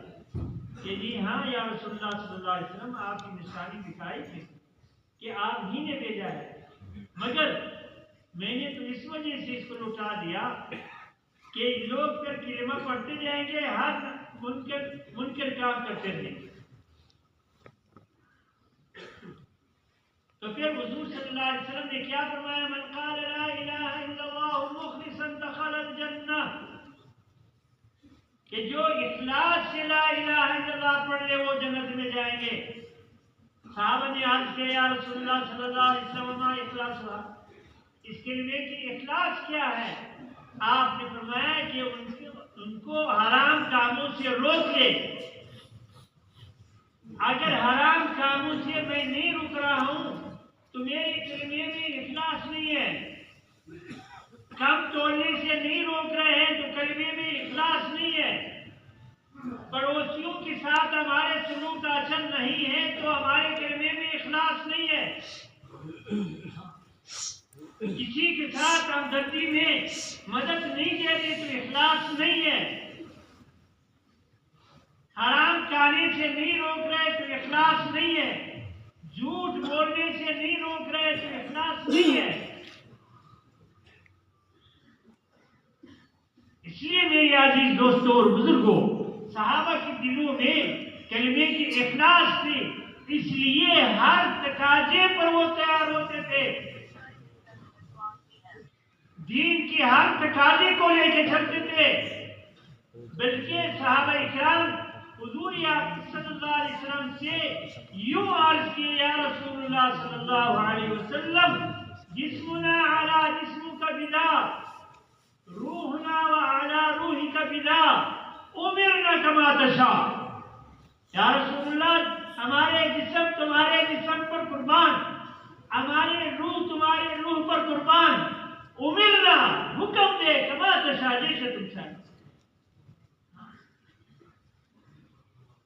کہ جی ہاں یا رسول اللہ صلی اللہ علیہ وسلم آپ کی نشانی دکھائی تھی کہ آپ ہی نے بھیجا ہے، مگر میں نے تو اس وجہ سے اس کو لوٹا دیا کہ لوگ پھر کلمہ پڑھتے جائیں گے، ہر منکر کام کرتے رہیں گے۔ تو پھر حضور صلی اللہ علیہ وسلم نے کیا فرمایا؟ من قال لا الہ الا اللہ مخلصا دخل الجنہ، کہ جو اخلاص سے لا الہ الا اللہ پڑھ لے وہ جنت میں جائیں گے۔ صحابہ نے عرض کیا یا رسول اللہ صلی اللہ علیہ وسلم اخلاص ہوا، اس کلمے کی اخلاص کیا ہے؟ آپ نے فرمایا کہ ان کو حرام کاموں سے روک لے۔ اگر حرام کاموں سے میں نہیں رک رہا ہوں تو میرے کلمے میں اخلاص نہیں ہے۔ کم توڑنے سے نہیں روک رہے ہیں تو کلمے میں اخلاص نہیں ہے۔ پڑوسیوں کے ساتھ ہمارے سلوک اچھا نہیں ہے تو ہمارے کلمے میں اخلاص نہیں ہے۔ کسی کے ساتھ ہمدردی میں مدد نہیں دیتے تو اخلاص نہیں ہے۔ حرام کھانے سے نہیں روک رہے تو اخلاص نہیں ہے۔ جھوٹ بولنے سے نہیں روک رہے تو اخلاص نہیں ہے۔ اس لیے میری عزیز دوستوں اور بزرگوں، صحابہ کے دلوں میں کلمے کی اخلاص تھی، اس لیے ہر تقاضے پر وہ تیار ہوتے تھے، دین کی ہر تقاضے کو لے کے چلتے تھے۔ بلکہ صحابہ اکرام حضور صلی اللہ علیہ وسلم سے یوں عرض کیے یا رسول اللہ صلی اللہ علیہ وسلم جسمنا علی جسمک بلا روحنا وعلی روحک بلا امرنا کما تشاء۔ یا رسول اللہ ہمارے جسم تمہارے جسم ہماری روح تمہاری روح پر قربان، امرنا حکم دے کما تشاء جیسے تم چاہتے۔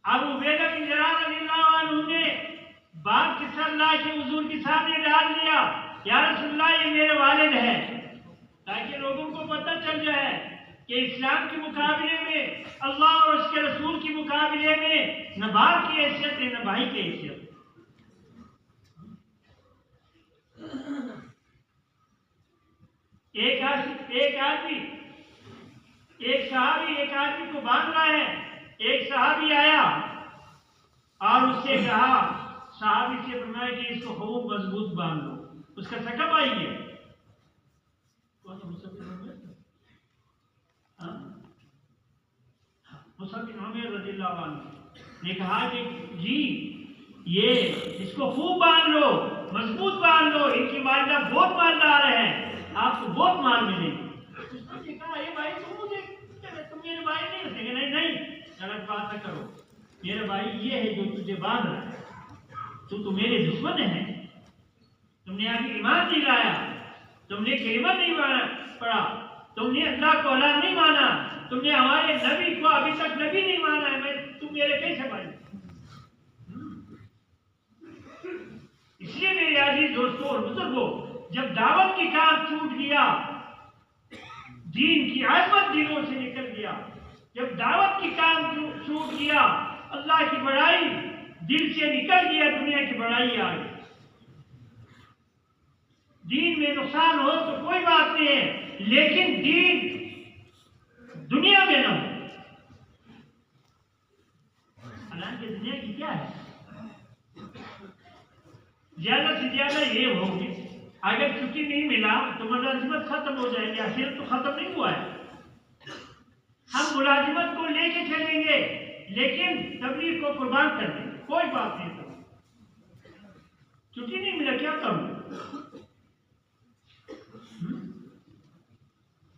ابو عبیدہ بن جراح رضی اللہ عنہ نے باپ قصہ اللہ کے حضور کے سامنے ڈال دیا، یا رسول اللہ یہ میرے والد ہیں، تاکہ لوگوں کو پتہ چل جائے کہ اسلام کے مقابلے میں، اللہ اور اس کے رسول کے مقابلے میں نہ باپ کی حیثیت ہے نہ بھائی کی حیثیت۔ ایک صحابی ایک آدمی کو باندھ رہا ہے، ایک صحابی آیا اور اس سے کہا، صحابی سے فرمایا کہ اس کو خوب مضبوط باندھ دو، اس کا سکب آئی ہے۔ مصعب بن عمیر رضی اللہ عنہ نے کہا کہ جی یہ اس کو خوب باندھ لو، مضبوط باندھ لو، ان کی والدہ بہت مالدار ہیں، آپ کو بہت مال ملے گی۔ اس نے کہا یہ بھائی تم میرے بھائی نہیں رکھیں گے؟ نہیں نہیں، غلط بات نہ کرو، میرا بھائی یہ ہے جو تجھے باندھ رہا ہے، تو میرے دشمن ہے، تم نے ابھی ایمان نہیں لایا، تم نے کلمہ نہیں پڑھا، تم نے اللہ کو الہ نہیں مانا، تم نے ہمارے نبی کو ابھی تک نبی نہیں مانا ہے، تم میرے کیسے بھائی؟ اس لیے میرے عزیز دوستوں اور بزرگوں، جب دعوت کی کام چھوٹ گیا، دین کی عظمت دلوں سے نکل گیا، جب دعوت کی کام چھوٹ گیا، اللہ کی بڑائی دل سے نکل گیا، دنیا کی بڑائی آ گئی۔ دین میں نقصان ہو تو کوئی بات نہیں ہے، لیکن دین دنیا میں نہ ہو۔ حالانکہ دنیا کی کیا ہے؟ زیادہ سے زیادہ یہ ہوگی، اگر چھٹی نہیں ملا تو ملازمت ختم ہو جائے گی، آخر تو ختم نہیں ہوا ہے۔ ہم ملازمت کو لے کے چلیں گے لیکن تبلیغ کو قربان کر دیں گے، کوئی بات نہیں کروں، چھٹی نہیں ملا کیا کروں؟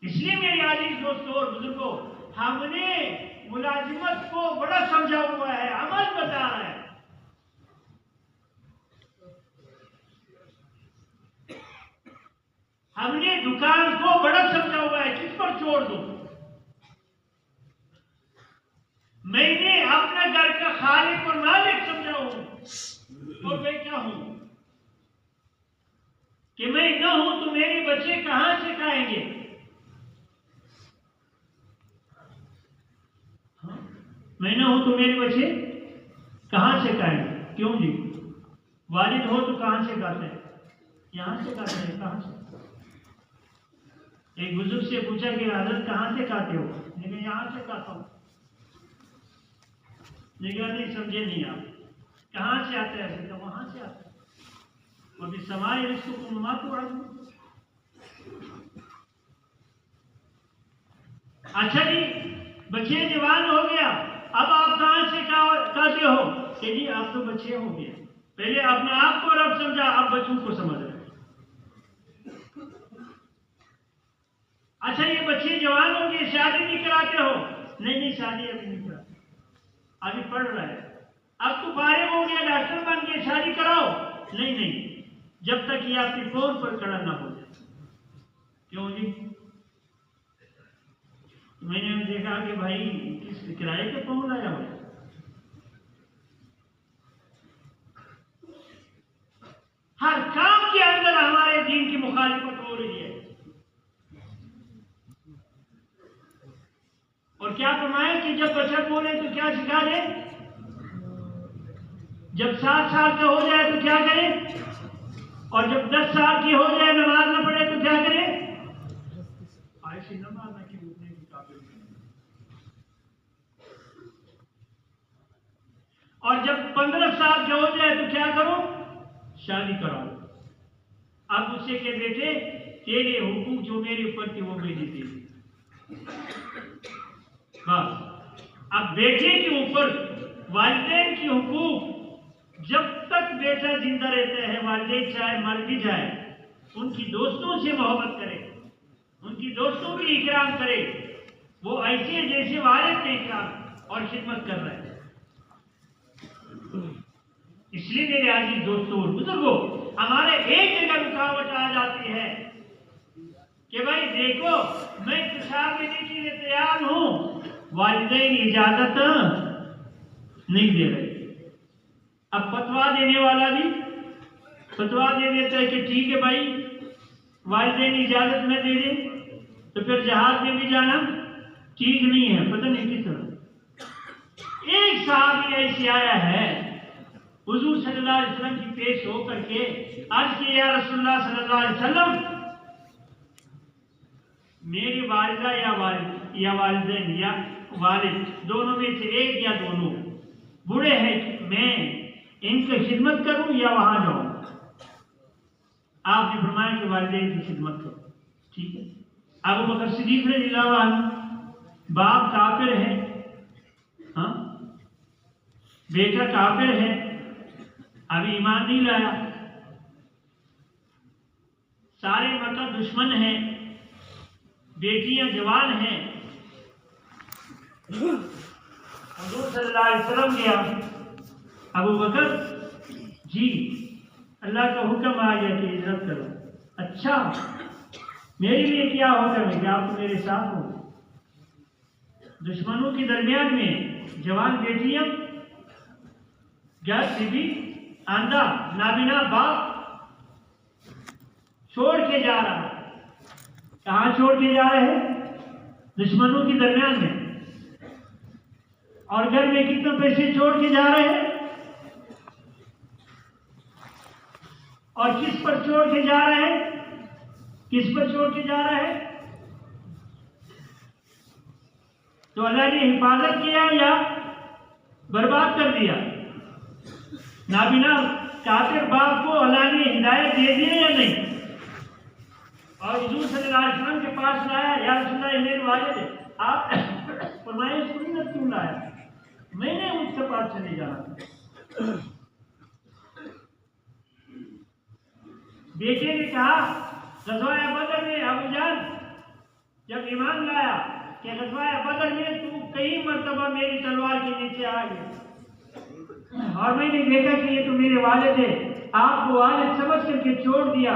اس لیے میرے عزیز دوستوں اور بزرگوں، ہم نے ملازمت کو بڑا سمجھا ہوا ہے، عمل بتا رہا ہے۔ ہم نے دکان کو بڑا سمجھا ہوا ہے، کس پر چھوڑ دوں؟ میں نے اپنا گھر کا خالق اور مالک سمجھا ہوں، اور میں کیا ہوں کہ میں نہ ہوں تو میرے بچے کہاں سے کھائیں گے؟ میں نہ ہوں تو میرے بچے کہاں سے کھائیں گے؟ کیوں جی؟ والد ہو تو کہاں سے کھاتے ہیں؟ یہاں سے کھاتے ہیں، کہاں سے؟ ایک بزرگ سے پوچھا کہ حضرت کہاں سے کھاتے ہو؟ لیکن یہاں سے کھاتا ہوں۔ لیکن نہیں سمجھے نہیں آپ، کہاں سے آتے ہیں؟ تو وہاں سے آتے ہیں۔ اور بھی سمائے رزقکم وما توعدون۔ اچھا جی، بچے جوان ہو گیا، اب آپ کہاں سے کھاتے ہو؟ کہ جی آپ تو بچے ہو گیا، پہلے اپنے آپ کو رب سمجھا، اب بچوں کو سمجھ رہے۔ اچھا یہ بچے جوان ہو گئے، شادی نہیں کراتے ہو؟ نہیں نہیں، شادی ابھی نہیں کراتے، ابھی پڑھ رہا ہے۔ اب تو فارغ ہو گیا، ڈاکٹر بن کے، شادی کراؤ؟ نہیں نہیں، جب تک یہ آپ کے فون پر کھڑا نہ ہو جائے۔ کیوں جی؟ میں نے دیکھا کہ بھائی کس کرائے پہ فون لایا ہوا ہے۔ ہر کام کے اندر ہمارے دین کی مخالفت ہو رہی ہے۔ اور کیا فرمایا کہ جب بچہ بولے تو کیا سکھا دے؟ جب 7 سال کا ہو جائے تو کیا کرے؟ اور جب 10 سال کی ہو جائے نماز نہ پڑھے تو کیا کرے؟ ایسی نماز نہ کہ اٹھنے کی قابل نہیں۔ اور جب 15 سال کے ہو جائے تو کیا کرو؟ شادی کراؤ۔ اب اس سے کہ بیٹے تیرے حقوق جو میرے اوپر تھے وہ میں نے دے دی۔ بس اب بیٹے کے اوپر والدین کی حقوق، جب تک بیٹا زندہ رہتا ہے والدین چاہے مر بھی جائے ان کی دوستوں سے محبت کرے، ان کی دوستوں کی اکرام کرے، وہ ایسے جیسے والد کے اکرام اور خدمت کر رہے ہیں۔ اس لیے میرے عزیز دوستوں اور بزرگوں، ہمارے ایک جگہ رکاوٹ آ جاتی ہے کہ بھائی دیکھو میں پیشاب دینے کے لیے تیار ہوں، والدین اجازت نہیں دے رہے۔ اب فتوا دینے والا بھی فتوا دے دیتا ہے کہ ٹھیک ہے بھائی والدین اجازت نہ دے دیں تو پھر جہاد میں بھی جانا ٹھیک نہیں ہے۔ پتہ نہیں کس طرح ایک صحابی ایسے آیا ہے حضور صلی اللہ علیہ وسلم کی پیش ہو کر کے عرض کیا یا رسول اللہ صلی اللہ علیہ وسلم، میری والدہ یا والدین یا والد دونوں میں سے ایک یا دونوں بوڑھے ہیں، میں ان کی خدمت کروں یا وہاں جاؤں؟ آپ نے فرمایا کہ والدین کی خدمت کرو، ٹھیک ہے۔ ابو بکر صدیق رضی اللہ عنہ، باپ کافر ہے، ہاں بیٹا کافر ہے، ابھی ایمان نہیں لایا، سارے مکہ دشمن ہیں، بیٹیاں جوان ہیں۔ حضور صلی اللہ علیہ وسلم گیا، ابو بکر جی اللہ کا حکم آ گیا کہ ہجرت کرو۔ اچھا میرے لیے کیا حکم ہے کہ آپ میرے ساتھ ہو؟ دشمنوں کے درمیان میں جوان بیٹیاں، گھر سے بھی اندھا نابینا باپ چھوڑ کے جا رہا ہے۔ کہاں چھوڑ کے جا رہے ہیں؟ دشمنوں کے درمیان میں۔ اور گھر میں کتنے پیسے چھوڑ کے جا رہے ہیں؟ اور کس پر چھوڑ کے جا رہے ہیں؟ کس پر چھوڑ کے جا رہے ہیں؟ تو اللہ نے حفاظت کیا یا برباد کر دیا؟ نابینا کافر باپ کو اللہ نے ہدایت دے دی یا نہیں؟ اور حضور صلی اللہ علیہ وسلم کے پاس لایا، یا رسول اللہ میرے والد ہے، آپ فرمائے سنت کیوں لایا؟ میں نے اس کے پاس چلے جانا۔ بیٹے نے کہا غزوہ بدر میں ابو جان جب ایمان لایا کہ غزوہ بدر میں تو کئی مرتبہ میری تلوار کے نیچے آ گیا اور میں نے دیکھا کہ یہ تو میرے والد ہے، آپ کو والد سمجھ کر کے چھوڑ دیا۔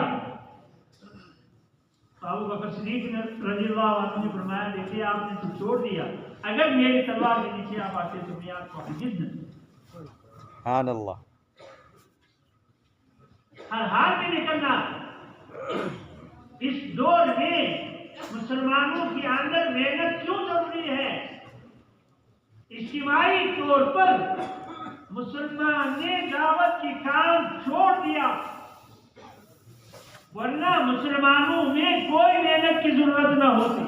ابو بکر صدیق رضی اللہ عنہ نے فرمایا دیکھیے آپ نے تو چھوڑ دیا، اگر میری تلوار کے نیچے آپ آتے تو میں آپ کو ہرگز نہ۔ سبحان اللہ۔ ہر حال میں نکلنا۔ اس دور میں مسلمانوں کے اندر محنت کیوں ضروری ہے؟ اجتماعی طور پر مسلمان نے دعوت کی کام چھوڑ دیا، ورنہ مسلمانوں میں کوئی محنت کی ضرورت نہ ہوتی۔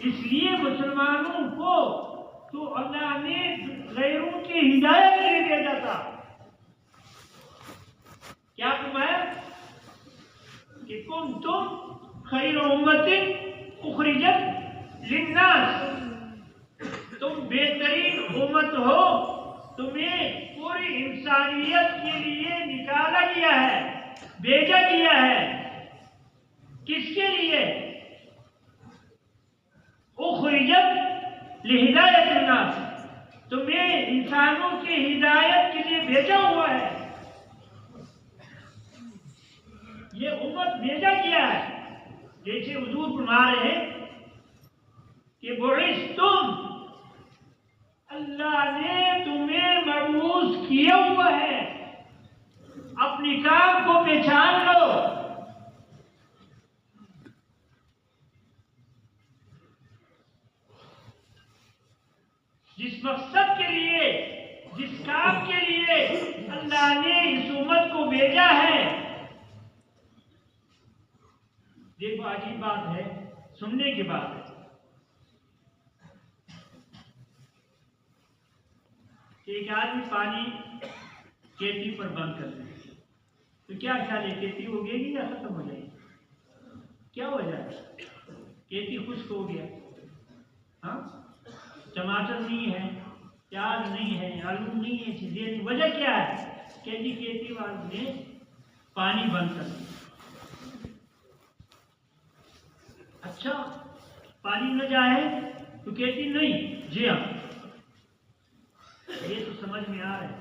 اس لیے مسلمانوں کو تو اللہ نے غیروں کی ہدایت کے لیے بھیجا تھا۔ کیا فرمایا کہ کنتم خیر امت اخرجت للناس، تم بہترین امت ہو، تمہیں پوری انسانیت کے لیے نکالا گیا ہے، بھیجا گیا ہے۔ کس کے لیے؟ اخرجت لہدایت الناس، تمہیں انسانوں کی ہدایت کے لیے بھیجا ہوا ہے، یہ امت بھیجا گیا ہے۔ جیسے حضور فرما رہے ہیں کہ بعثتم، اللہ نے تمہیں مبعوث کیا ہوا ہے، اپنی کام کو پہچان لو۔ جس مقصد کے لیے، جس کام کے لیے اللہ نے اس امت کو بھیجا ہے۔ دیکھو عجیب بات ہے، سننے کی بات ہے کہ ایک آدمی پانی کیٹلی پر بند کر دے تو کیا خیال ہے کیٹلی اگے گی یا ختم ہو جائے گی؟ کیا وجہ ہے؟ کیٹلی خشک ہو گیا، ہاں ٹماٹر نہیں ہے، پیاز نہیں ہے، آلو نہیں ہے، چیزیں نہیں، وجہ کیا ہے؟ کہ جی کیٹلی والے نے پانی بند کر دیا۔ اچھا پانی نہ جائے تو کیٹلی نہیں، جی ہاں یہ تو سمجھ میں آ رہا ہے۔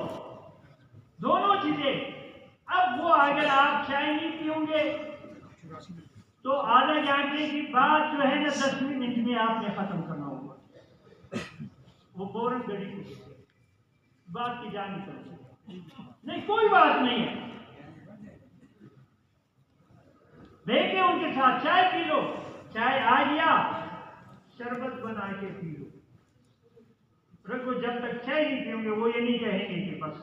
دونوں چیزیں وہ اگر آپ چائے نہیں پیوں گے تو آدھا گھنٹے کی بات جو ہے نا 10 منٹ میں آپ نے ختم کرنا ہوگا. وہ فوراً گڑی کو بات کی جان نہیں, کوئی بات نہیں ہے. دیکھیں ان کے ساتھ چائے پی لو, چائے آ گیا شربت بنا کے پی لو. رکھو جب تک چائے نہیں پیوں گے وہ یہ نہیں کہیں گے کہ بس.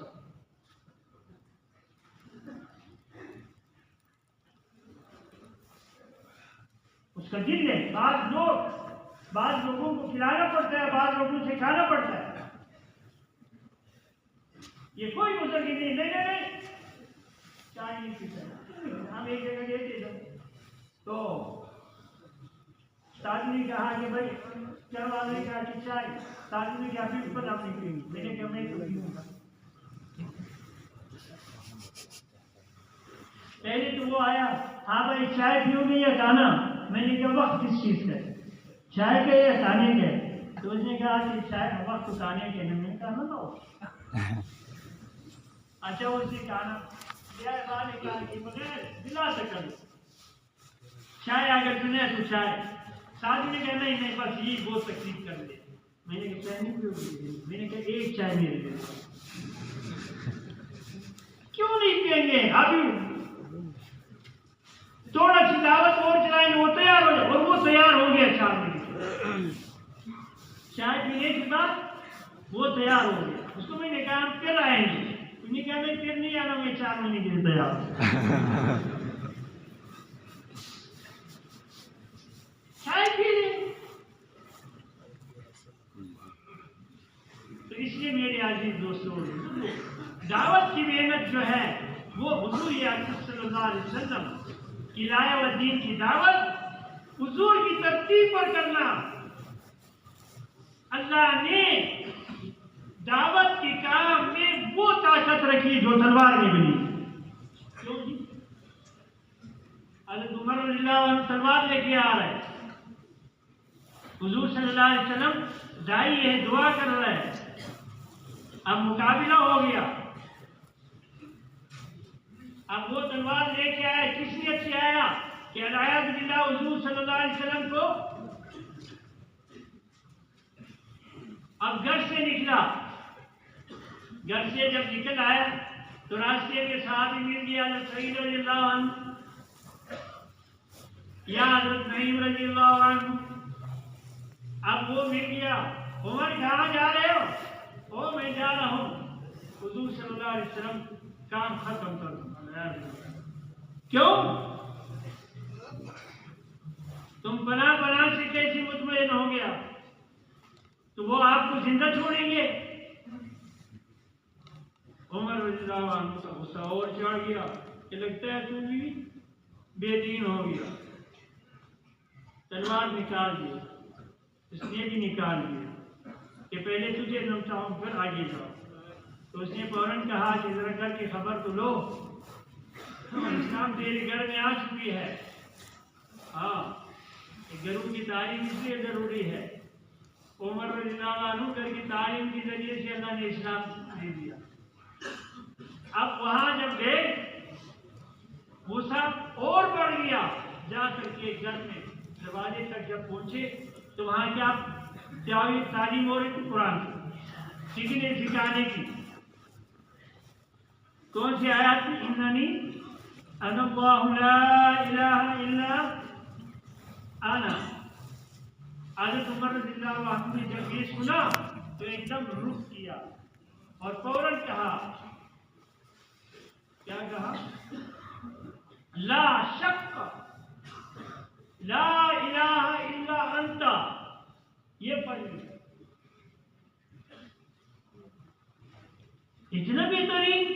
اس کا دل ہے. بعض لوگوں کو کھلانا پڑتا ہے, بعض لوگوں سے کھانا پڑتا ہے. یہ کوئی مستقل نہیں چائے نہیں پیتا. ہم ایک جگہ گئے تھے تو استاد نے کہا کہ بھائی چل والے کا کہ چائے. استاد نے کہا پھر پر آپ نہیں پی. میں نے کہا میں تو پیوں گا. پہلے تو وہ آیا, ہاں بھائی چائے پیو گے یا کھانا؟ میں نے کہا وقت کس چیز کا ہے, چائے کا یا کھانے کا؟ تو اس نے کہا کہ چائے کا وقت کھانے کے. میں نے کہا نہ لاؤ. اچھا وہ سے کھانا نے کہا کہ بغیر دلا سے کرو چائے اگر سنے تو چائے. شادی نے کہا نہیں بس یہ بہت تکلیف کر دے. میں نے کہا چائے نہیں پیو. میں نے کہا ایک چائے میرے لیے. کیوں نہیں پئیں گے؟ ابھی تھوڑا سی دعوت اور چلائیں گے وہ تیار ہو جائے. اور وہ تیار ہو گیا 4 منٹ. چائے پینے کے بعد وہ تیار ہو گیا. اس کو میں نے کہا ہم پھر آئیں گے. تم نے کہا میں پھر نہیں آنا, میں 4 مہینے کے لیے تیار ہوں. چائے پی لیں. تو اس لیے میرے عزیز دوستوں, دعوت کی محنت جو ہے وہ حضور اکرم صلی اللہ علیہ وسلم کی لائے و دین کی دعوت حضور کی ترتیب پر کرنا. اللہ نے دعوت کے کام میں وہ طاقت رکھی جو تلوار میں بنی. کیوں جی؟ حضرت عمر رضی اللہ عنہ تلوار لے کے آ رہے, حضور صلی اللہ علیہ وسلم دائی ہے, دعا کر رہے ہیں. اب مقابلہ ہو گیا. اب وہ تلوار لے کے آئے, کس نیت سے آیا کہ العیاذ باللہ حضور صلی اللہ علیہ وسلم کو. اب گھر سے نکلا, گھر سے جب نکل آیا تو راستے کے صحابی مل گیا حضرت سعید رضی اللہ عنہ یا حضرت نعیم رضی اللہ عنہ. اب وہ مل گیا, عمر کہاں جا رہے ہو؟ او میں جا رہا ہوں حضور صلی اللہ علیہ وسلم کام ختم کر دوں. کیوں؟ تم بنا سے کیسے مطمئن ہو گیا؟ تو وہ آپ کو زندہ چھوڑیں گے؟ عمر رضی اللہ عنہ کا غصہ اور چڑھ گیا کہ لگتا ہے تو بھی بے دین ہو گیا. تلوار نکال دی, اس نے بھی نکال دیا کہ پہلے تجھے نمٹاؤں پھر آگے جاؤ. تو اس نے فوراً کہا کہ ذرا گھر کی خبر تو لو, اسلام تیرے گھر میں آ چکی ہے. ہاں, گھروں کی تعلیم اس لیے ضروری ہے. عمر رضی اللہ عنہ گھر کی تعلیم کے ذریعے سے اللہ نے اسلام دے دیا. اب وہاں جب گئے غصہ اور بڑھ گیا. جا کر کے گھر میں دروازے تک جب پہنچے تو وہاں کیا تعلیم ہو رہی تھی؟ قرآن سیکھنے سکھانے کی. کون سی آیات تھی؟ اننی انا اللہ لا الہ الا انا. حضرت عمر رضی اللہ عنہ نے جب یہ سنا تو ایک دم رخ کیا اور فوراً کہا, کیا کہا؟ لا شک لا الہ الا انت. یہ پڑھ لیا. اتنا بہترین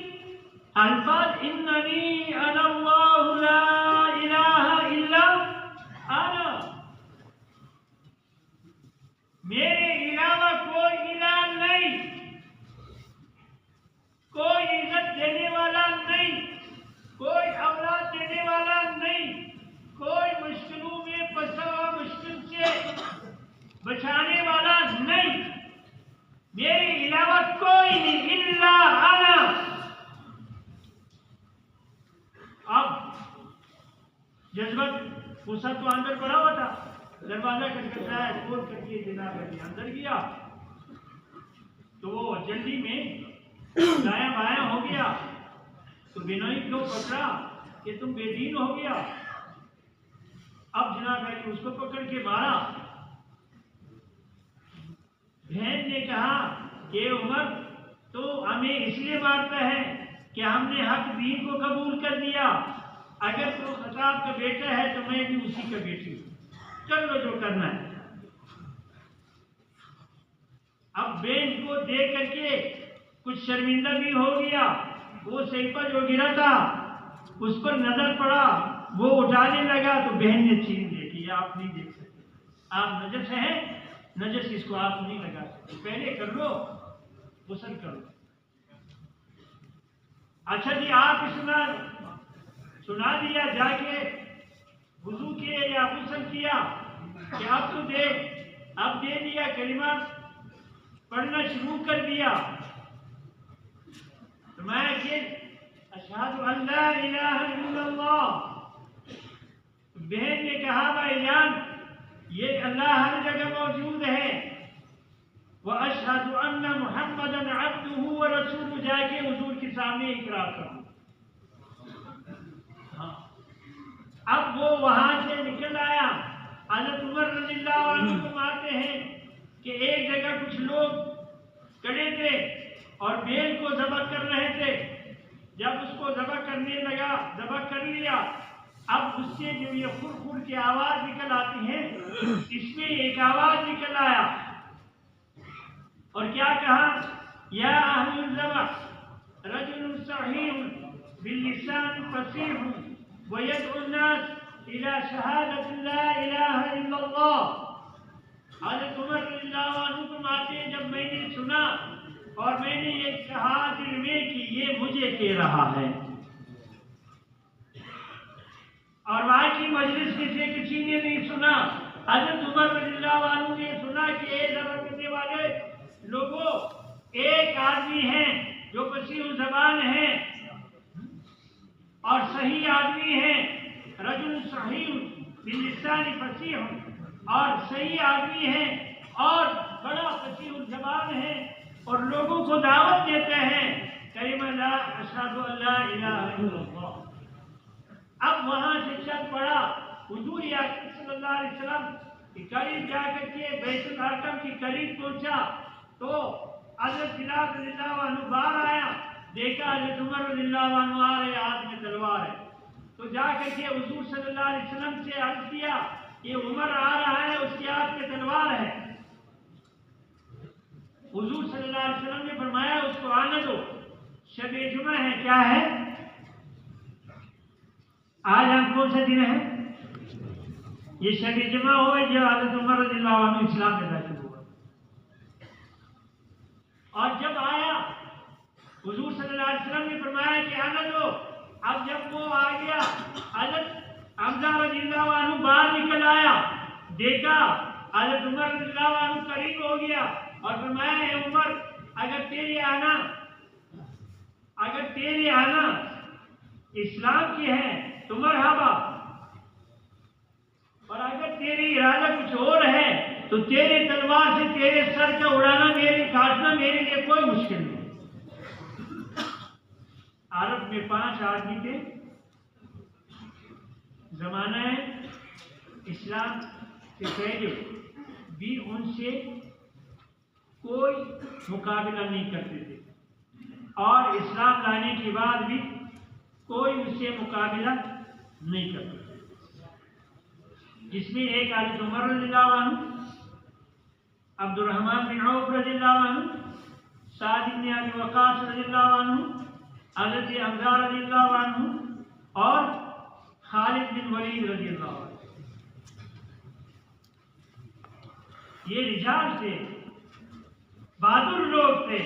الفاظ, اننی انا اللہ لا الہ الا انا, میرے علاوہ کوئی الہ نہیں, کوئی عزت دینے والا نہیں, کوئی اولاد دینے والا نہیں, کوئی مشکلوں میں پھنسا ہوا مشکل سے بچانے والا نہیں, میرے علاوہ کوئی نہیں. الا انا. جذبہ غصہ تو اندر بھرا ہوا تھا، دروازہ کھٹکھٹایا، کھول کر کے جناب علی اندر گیا تو وہ جلدی میں دایاں بایاں ہو گیا تو بینوئی کو پکڑا کہ تم بے دین ہو گیا. اب جناب علی اس کو پکڑ کے مارا. بہن نے کہا کہ عمر تو ہمیں اس لیے مارتا ہے کہ ہم نے حق دین کو قبول کر دیا، اگر تو خطاب کا بیٹا ہے تو میں بھی اسی کا بیٹی ہوں، کر لو جو کرنا ہے. اب بہن کو دیکھ کر کے کچھ شرمندہ بھی ہو گیا. وہ صحیفہ جو گرا تھا اس پر نظر پڑا، وہ اٹھانے لگا تو بہن نے چھین لیا کہ یہ آپ نہیں دیکھ سکتے، آپ نجس ہیں، نجس اس کو آپ نہیں لگا سکتے، پہلے کر لو، غسل کر لو. اچھا جی آپ سنا دیا جا کے وضو کیے یا غسل کیا کہ اب تو اب دے دیا، کلمہ پڑھنا شروع کر دیا. تو میں کہ اشہد ان لا الہ الا اللہ. بہن نے کہا بھائی جان یہ اللہ ہر جگہ موجود ہے، واشہد ان محمدا عبدہ ورسولہ، جا کے حضور کے سامنے اقرار کرو. اب وہ وہاں سے نکل آیا. حضرت عمر رضی اللہ عنہ کو مانتے ہیں کہ ایک جگہ کچھ لوگ کھڑے تھے اور بیل کو ذبح کر رہے تھے. جب اس کو ذبح کرنے لگا، ذبح کر لیا، اب اس سے جو یہ خور خور کی آواز نکل آتی ہے، اس میں ایک آواز نکل آیا اور کیا کہا، یا اہل الذبح رجل صحیح باللسان فصیح ويدعو الناس الى شهادة لا اله الا اللہ. حضرت عمر رضی اللہ عنہ کو آتے ہیں جب میں نے سنا اور میں نے یہ کہا دل میں کہ یہ مجھے کہہ رہا ہے، اور وہاں کی مجلس سے کسی نے نہیں سنا. حضرت عمر رضی اللہ عنہ نے سنا کہ اے ذبح کرنے والے لوگوں، ایک آدمی ہے جو فصیح الزبان ہے اور صحیح آدمی ہے، رجل صحیح باللسان فصیح، اور صحیح آدمی ہے اور بڑا فصیح الزبان ہے اور لوگوں کو دعوت دیتے ہیں کلمہ لا اشہد ان لا الہ الا اللہ. اب وہاں سے چل پڑا حضور اکرم صلی اللہ علیہ وسلم کے قریب جا کر کے بیت الحرم کے قریب پہنچا تو حضرت بلال رضی اللہ عنہ باہر آیا، دیکھا حضرت عمر رضی اللہ عنہ آ رہے، ہاتھ میں تلوار ہے. تو جا کر کے حضور صلی اللہ علیہ وسلم سے عرض کیا کہ عمر آ رہا ہے، اس کے ہاتھ میں تلوار ہے. حضور صلی اللہ علیہ وسلم نے فرمایا اس کو آنے دو، شب جمعہ ہے. کیا ہے آج ہم کون سا دن ہے؟ یہ شب جمعہ ہوا جو حضرت عمر رضی اللہ عنہ اسلام میں داخل ہوا. اور جب آیا حضور صلی اللہ علیہ وسلم نے فرمایا کہ آنے دو. اب جب وہ آ گیا، حضرت حمزہ رضی اللہ عنہ باہر نکل آیا، دیکھا حضرت عمر رضی اللہ عنہ قریب ہو گیا اور فرمایا اے عمر اگر تیری آنا اسلام کی ہے تو مرحبا، اور اگر تیری ارادہ کچھ اور ہے تو تیرے تلوار سے تیرے سر کا اڑانا، کاٹنا میرے لیے کوئی مشکل نہیں. عرب میں 5 آدمی تھے، زمانہ اسلام سے پہلے بھی ان سے کوئی مقابلہ نہیں کرتے تھے اور اسلام لانے کے بعد بھی کوئی اس سے مقابلہ نہیں کرتا تھا، جس میں ایک حضرت عمر رضی اللہ عنہ، عبد الرحمن بن عوف رضی اللہ عنہ، سعد بن ابی وقاص رضی اللہ عنہ، حضرت حمزہ رضی اللہ عنہ اور خالد بن ولید رضی اللہ عنہ. یہ رجال تھے، بہادر لوگ تھے،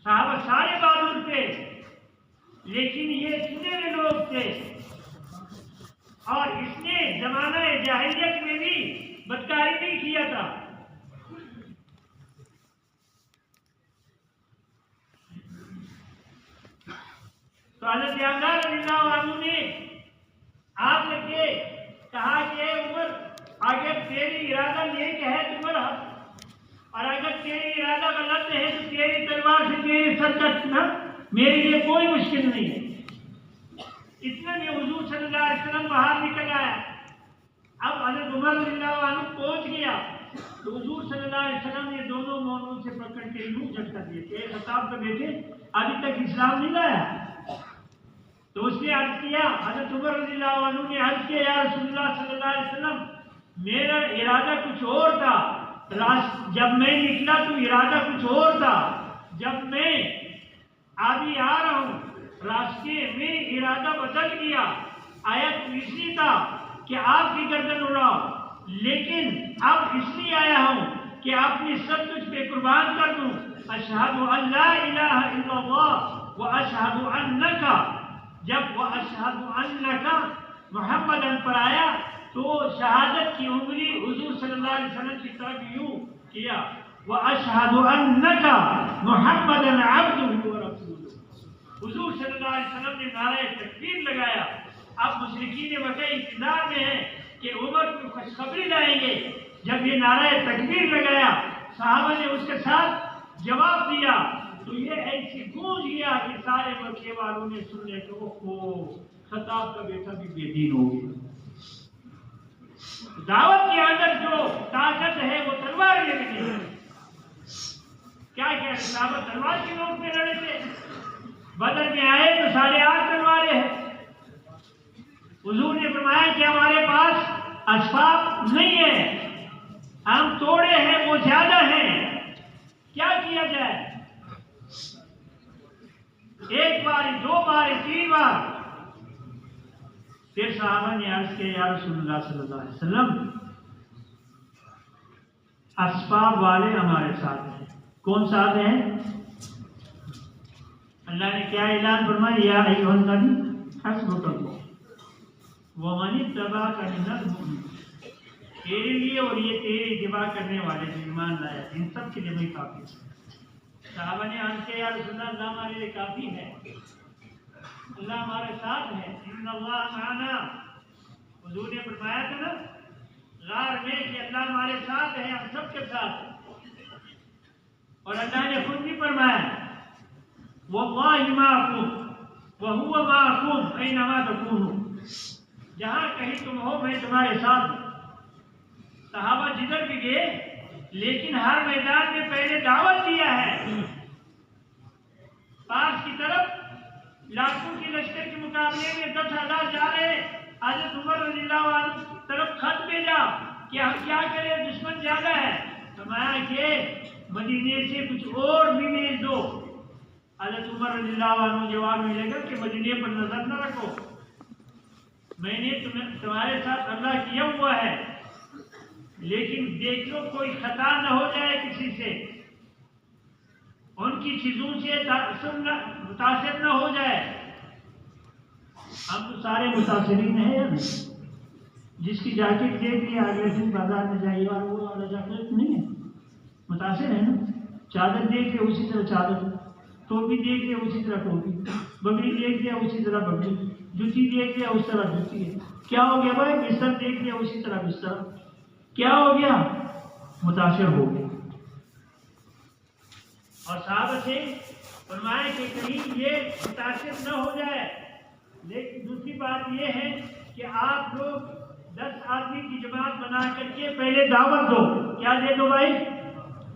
صحابہ سارے بہادر تھے، لیکن یہ چنے ہوئے لوگ تھے. اور اس نے زمانہ جاہلیت میں بھی بدکاری نہیں کیا تھا. تو حضرت حمزہ رضی اللہ عنہ نے آپ کے کہا کہ اے عمر اگر تیری ارادہ نیک ہے تو عمر اور اگر تیری ارادہ غلط ہے تو تیری تلوار سے تیرے سر کٹنا میرے لیے کوئی مشکل نہیں ہے۔ اتنے میں حضور صلی اللہ علیہ وسلم باہر نکل آیا۔ اب حضرت عمر رضی اللہ عنہ پہنچ گیا تو حضور صلی اللہ علیہ وسلم نے دونوں مونوں سے پکڑ کے یوں جھٹکا دیے کہ خطاب کا بیٹے ابھی تک اسلام نہیں لایا۔ تو اس نے عرض کیا، حضرت عمر رضی اللہ عنہ نے عرض کیا یا رسول اللہ صلی اللہ علیہ وسلم میرا ارادہ کچھ اور تھا، جب میں نکلا تو ارادہ کچھ اور تھا، جب میں ابھی آ رہا ہوں راستے میں ارادہ بدل گیا، آیا تو اس لیے تھا کہ آپ کی گردن اڑاؤ، لیکن اب اس لیے آیا ہوں کہ اپنی سب کچھ پہ قربان کر دوں۔ اشہد ان لا الہ الا اللہ و اشہد انک، جب وہ اشہد انک محمد پر آیا تو شہادت کی انگلی حضور صلی اللہ علیہ وسلم کی طرف یوں کیا، وہ اشہد انک محمد عبدہ و رسولہ۔ حضور صلی اللہ علیہ وسلم نے نعرہ تکبیر لگایا۔ اب مشرکین مکہ انتظار میں ہیں کہ عمر کو خوشخبری لائیں گے۔ جب یہ نعرہ تکبیر لگایا صحابہ نے اس کے ساتھ جواب دیا تو یہ ایسی گونج گیا کہ سارے مکے والوں نے سن لیا کہ اوہ خطاب کا بیٹا بھی بے دین ہو گیا۔ دعوت کے اندر جو طاقت ہے وہ تلوار میں نہیں ہے۔ کیا کیا صحابہ تلوار کی نوک میں لڑے تھے؟ بدر میں آئے تو 8.5 تلواریں ہیں۔ حضور نے فرمایا کہ ہمارے پاس اسباب نہیں ہے، ہم توڑے ہیں وہ زیادہ ہیں، کیا کیا جائے؟ ایک بار 2 بار 3 بار پھر صحابہ نے عرض کیا یا رسول اللہ صلی اللہ علیہ وسلم اسباب والے ہمارے ساتھ ہیں۔ کون ساتھ ہیں؟ اللہ نے کیا اعلان فرمایا یا ایھا النبی حسبک اللہ ومن اتبعک من المؤمنین، تیرے لیے اور یہ تیرے اتباع کرنے والے جو ایمان لائے ان سب کے لیے میں کافی ہوں۔ صحابہ نے عرض کیا یا رسول اللہ اللہ ہمارے لیے کافی ہے، اللہ ہمارے ساتھ ہے، ان اللہ معنا۔ حضور نے فرمایا تھا نا غار میں کہ اللہ ہمارے ساتھ ہے، ہم سب کے ساتھ ہیں، اور اللہ نے خود بھی فرمایا واللہ معکم وہو معکم اینما تکونوا، جہاں کہیں تم ہو میں تمہارے ساتھ ہوں۔ صحابہ جدھر بھی گئے لیکن ہر میدان میں پہلے دعوت دیا ہے۔ پاس کی طرف لاکھوں کی لشکر کے مقابلے میں 10,000 جا رہے، حضرت عمر رضی اللہ عنہ کی طرف خط بھیجا کہ ہم کیا کریں دشمن زیادہ ہے، فرمایا کہ مدینے سے کچھ اور بھی بھیج دو۔ حضرت عمر رضی اللہ عنہ جواب ملے گا کہ مدینے پر نظر نہ رکھو، میں نے تمہارے ساتھ اللہ کیا ہوا ہے، لیکن دیکھو کوئی خطا نہ ہو جائے کسی سے، ان کی چیزوں سے متاثر نہ ہو جائے۔ ہم تو سارے متاثرین ہیں یا نہیں؟ جس کی جاکٹ دیکھ لی آگے دن بازار میں جائیے اور وہ والا جاکٹ نہیں ہے، متاثر ہے نا۔ چادر دیکھ لیا اسی طرح چادر، ٹوپی دیکھ لیا اسی طرح ٹوپی، بگڑی دیکھ لیا اسی طرح بگڑی، جوتی دیکھ لیا اس طرح جوتی ہے۔ کیا ہو گیا بھائی؟ بستر دیکھ لیا اسی طرح بستر، کیا ہو گیا؟ متاثر ہو گیا۔ اور صحابہ سے فرمایا کہ کہیں یہ متاثر نہ ہو جائے۔ لیکن دوسری بات یہ ہے کہ آپ لوگ 10 آدمی کی جماعت بنا کر کے پہلے دعوت دو۔ کیا دے دو بھائی؟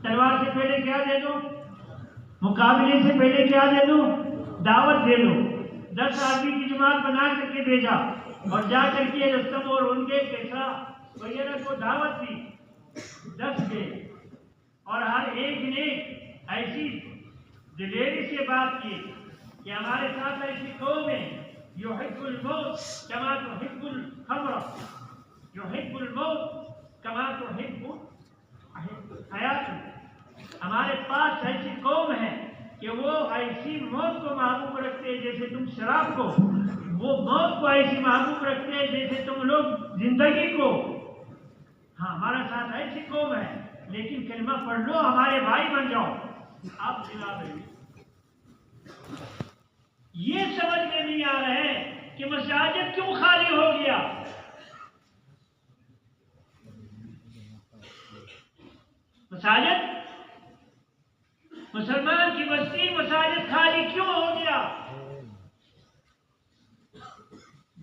تلوار سے پہلے کیا دے دو؟ مقابلے سے پہلے کیا دے دو؟ دعوت دے دو۔ 10 آدمی کی جماعت بنا کر کے بھیجا اور جا کر کے رستم اور ان کے کیسا وغیرہ کو دعوت دی۔ 10 گئے اور ہر ایک نے ایسی دلیری سے بات کی کہ ہمارے ساتھ ایسی قوم ہے یحب الموت کما تحب الخمر، یحب الموت کما تحب حیات۔ ہمارے پاس ایسی قوم ہے کہ وہ ایسی موت کو محبوب رکھتے ہیں جیسے تم شراب کو، وہ موت کو ایسی محبوب رکھتے ہیں جیسے تم لوگ زندگی کو۔ ہاں ہمارا ساتھ ایسی قوم ہے، لیکن کلمہ پڑھ لو ہمارے بھائی بن جاؤ۔ آپ جناب یہ سمجھ میں نہیں آ رہے کہ مساجد کیوں خالی ہو گیا، مساجد مسلمان کی بستی مساجد خالی کیوں ہو گیا؟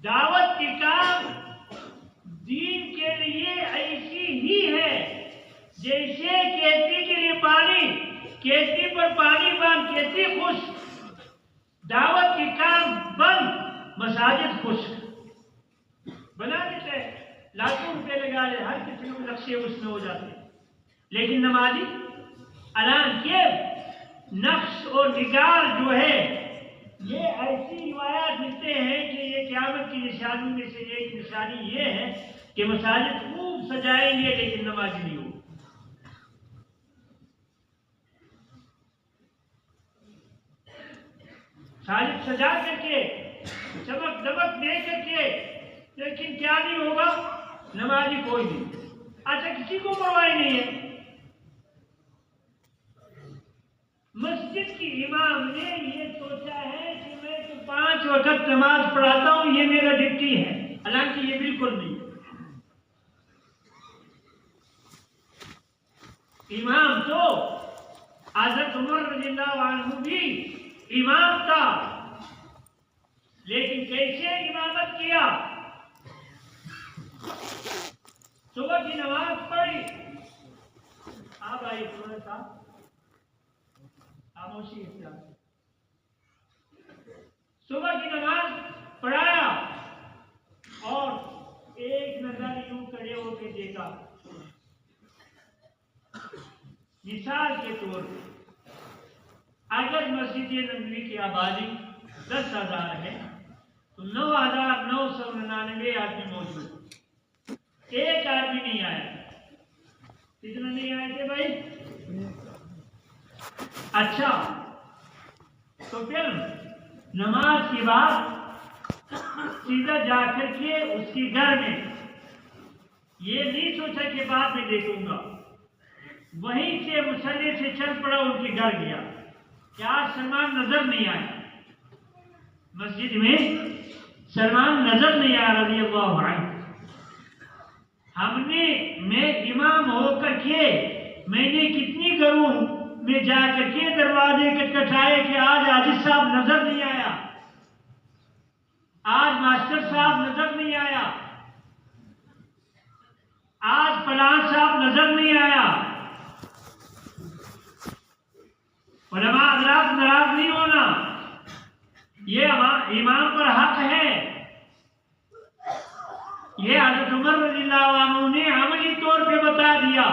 دعوت کی کام دین کے لیے ایسی ہی ہے جیسے کھیتی کے لیے پانی، کھیتی پر پانی بند، کھیتی خشک، دعوت کی کام بند، مساجد خشک بنا دیتے ہیں، لاکھوں روپے لگا لے، ہر کسی کو نقشے اس میں ہو جاتے ہیں، لیکن نمازی اعلان کیے نقش اور نگار جو ہے یہ ایسی روایات ملتے ہیں کہ یہ قیامت کی نشانیوں میں سے ایک نشانی یہ ہے کہ مساجد خوب سجائیں گے لیکن نمازی نہیں ہو. مساجد سجا کر کے چمک دمک دے کر کے لیکن کیا نہیں ہوگا؟ نمازی کوئی نہیں. اچھا کسی کو پرواہ نہیں ہے. مسجد کی امام نے یہ سوچا ہے کہ میں تو 5 وقت نماز پڑھاتا ہوں، یہ میرا ڈیوٹی ہے، حالانکہ یہ بالکل نہیں. امام تو حضرت عمر رضی اللہ عنہ بھی امام تھا، لیکن کیسے امامت کیا؟ صبح کی نماز پڑھی. آپ آئیے تھوڑا سا خاموشی اختیار. صبح کی نماز پڑھایا اور ایک نظر یوں کھڑے ہو کے دیکھا. مثال کے طور پر اگر مسجد نبوی کی آبادی 10,000 ہے تو 9,999 آدمی موجود، ایک آدمی نہیں آیا. کتنے نہیں آئے تھے بھائی؟ اچھا تو پھر نماز کے بعد سیدھا جا کر کے اس کے گھر میں یہ نہیں سوچا کہ بعد میں دیکھوں گا، وہیں سے مصلی سے چل پڑا ان کے گھر گیا. کیا سلمان نظر نہیں آیا؟ مسجد میں سلمان نظر نہیں آیا رضی اللہ عنہ. میں امام ہو کر کے میں نے کتنی گھروں میں جا کر کے دروازے کٹکھٹائے کہ آج حاجی صاحب نظر نہیں آیا، آج ماسٹر صاحب نظر نہیں آیا، آج فلاں صاحب نظر نہیں آیا. علماء حضرات ناراض نہیں ہونا، یہ امام پر حق ہے. یہ حضرت عمر رضی اللہ عنہ نے عملی طور پہ بتا دیا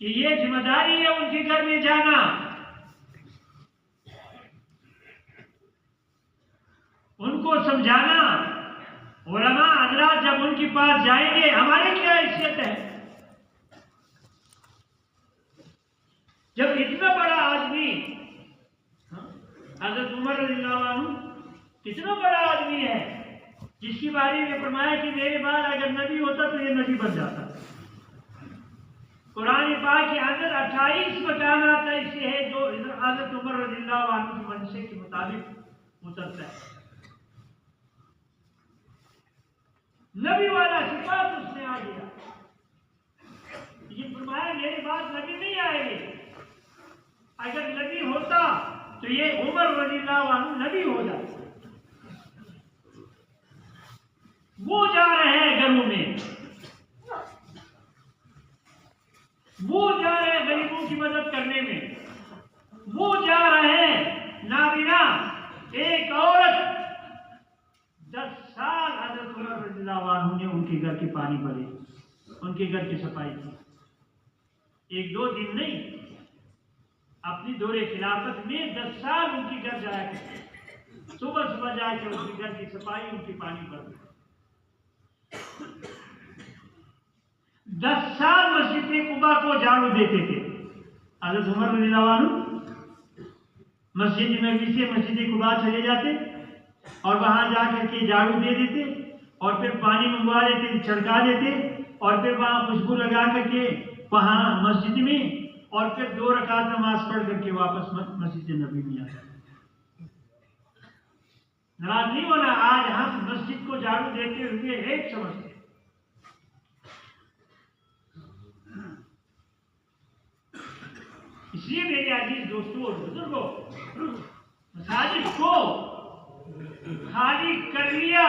کہ یہ ذمہ داری ہے ان کے گھر میں جانا. ان کو سمجھانا. علماء حضرات جب ان کے پاس جائیں گے ہماری کیا حیثیت ہے؟ جب اتنا بڑا آدمی حضرت عمر رضی اللہ عنہ کتنا بڑا آدمی ہے جس کی بارے میں فرمایا کہ میرے بعد اگر نبی ہوتا تو یہ نبی بن جاتا. قرآن پاک کے اندر 28 مکانات ایسے ہیں جو حضرت عمر رضی اللہ عنہ کی منشے کے مطابق اترتا ہے. نبی والا صفات اس میں آ گیا. یہ فرمایا میرے بعد نبی نہیں آئے گے، اگر نبی ہوتا تو یہ عمر رضی اللہ عنہ نبی ہو جاتا. وہ جا رہے ہیں گھروں میں، وہ جا رہے ہیں غریبوں کی مدد کرنے میں، وہ جا رہے ہیں نابینا ایک عورت 10 سال حضرت عمر رضی اللہ عنہ نے ان کے گھر کے پانی بھرے، ان کے گھر کی صفائی کی. 1-2 دن نہیں، اپنی دور خلافت میں 10 سال ان کے گھر جایا کرتے، صبح جا کے ان کے گھر کی صفائی، ان کے پانی بھر. 10 سال مسجد قباء کو جھاڑو دیتے تھے حضرت عمر رضی اللہ عنہ. مسجد نبوی سے مسجد قباء چلے جاتے اور وہاں جا کر کے جھاڑو دے دیتے اور پھر پانی منگوا لیتے، چھڑکا دیتے اور پھر وہاں خوشبو لگا کر کے وہاں مسجد میں اور پھر 2 رکعت نماز پڑھ کر کے واپس مسجد نبوی میں آتے. ناراض نہیں ہونا، آج ہم مسجد کو جھاڑو دیتے ہوئے ایک سمجھتے. یہ میرے عزیز دوستوں اور بزرگوں، مساجد کو خالی کر لیا،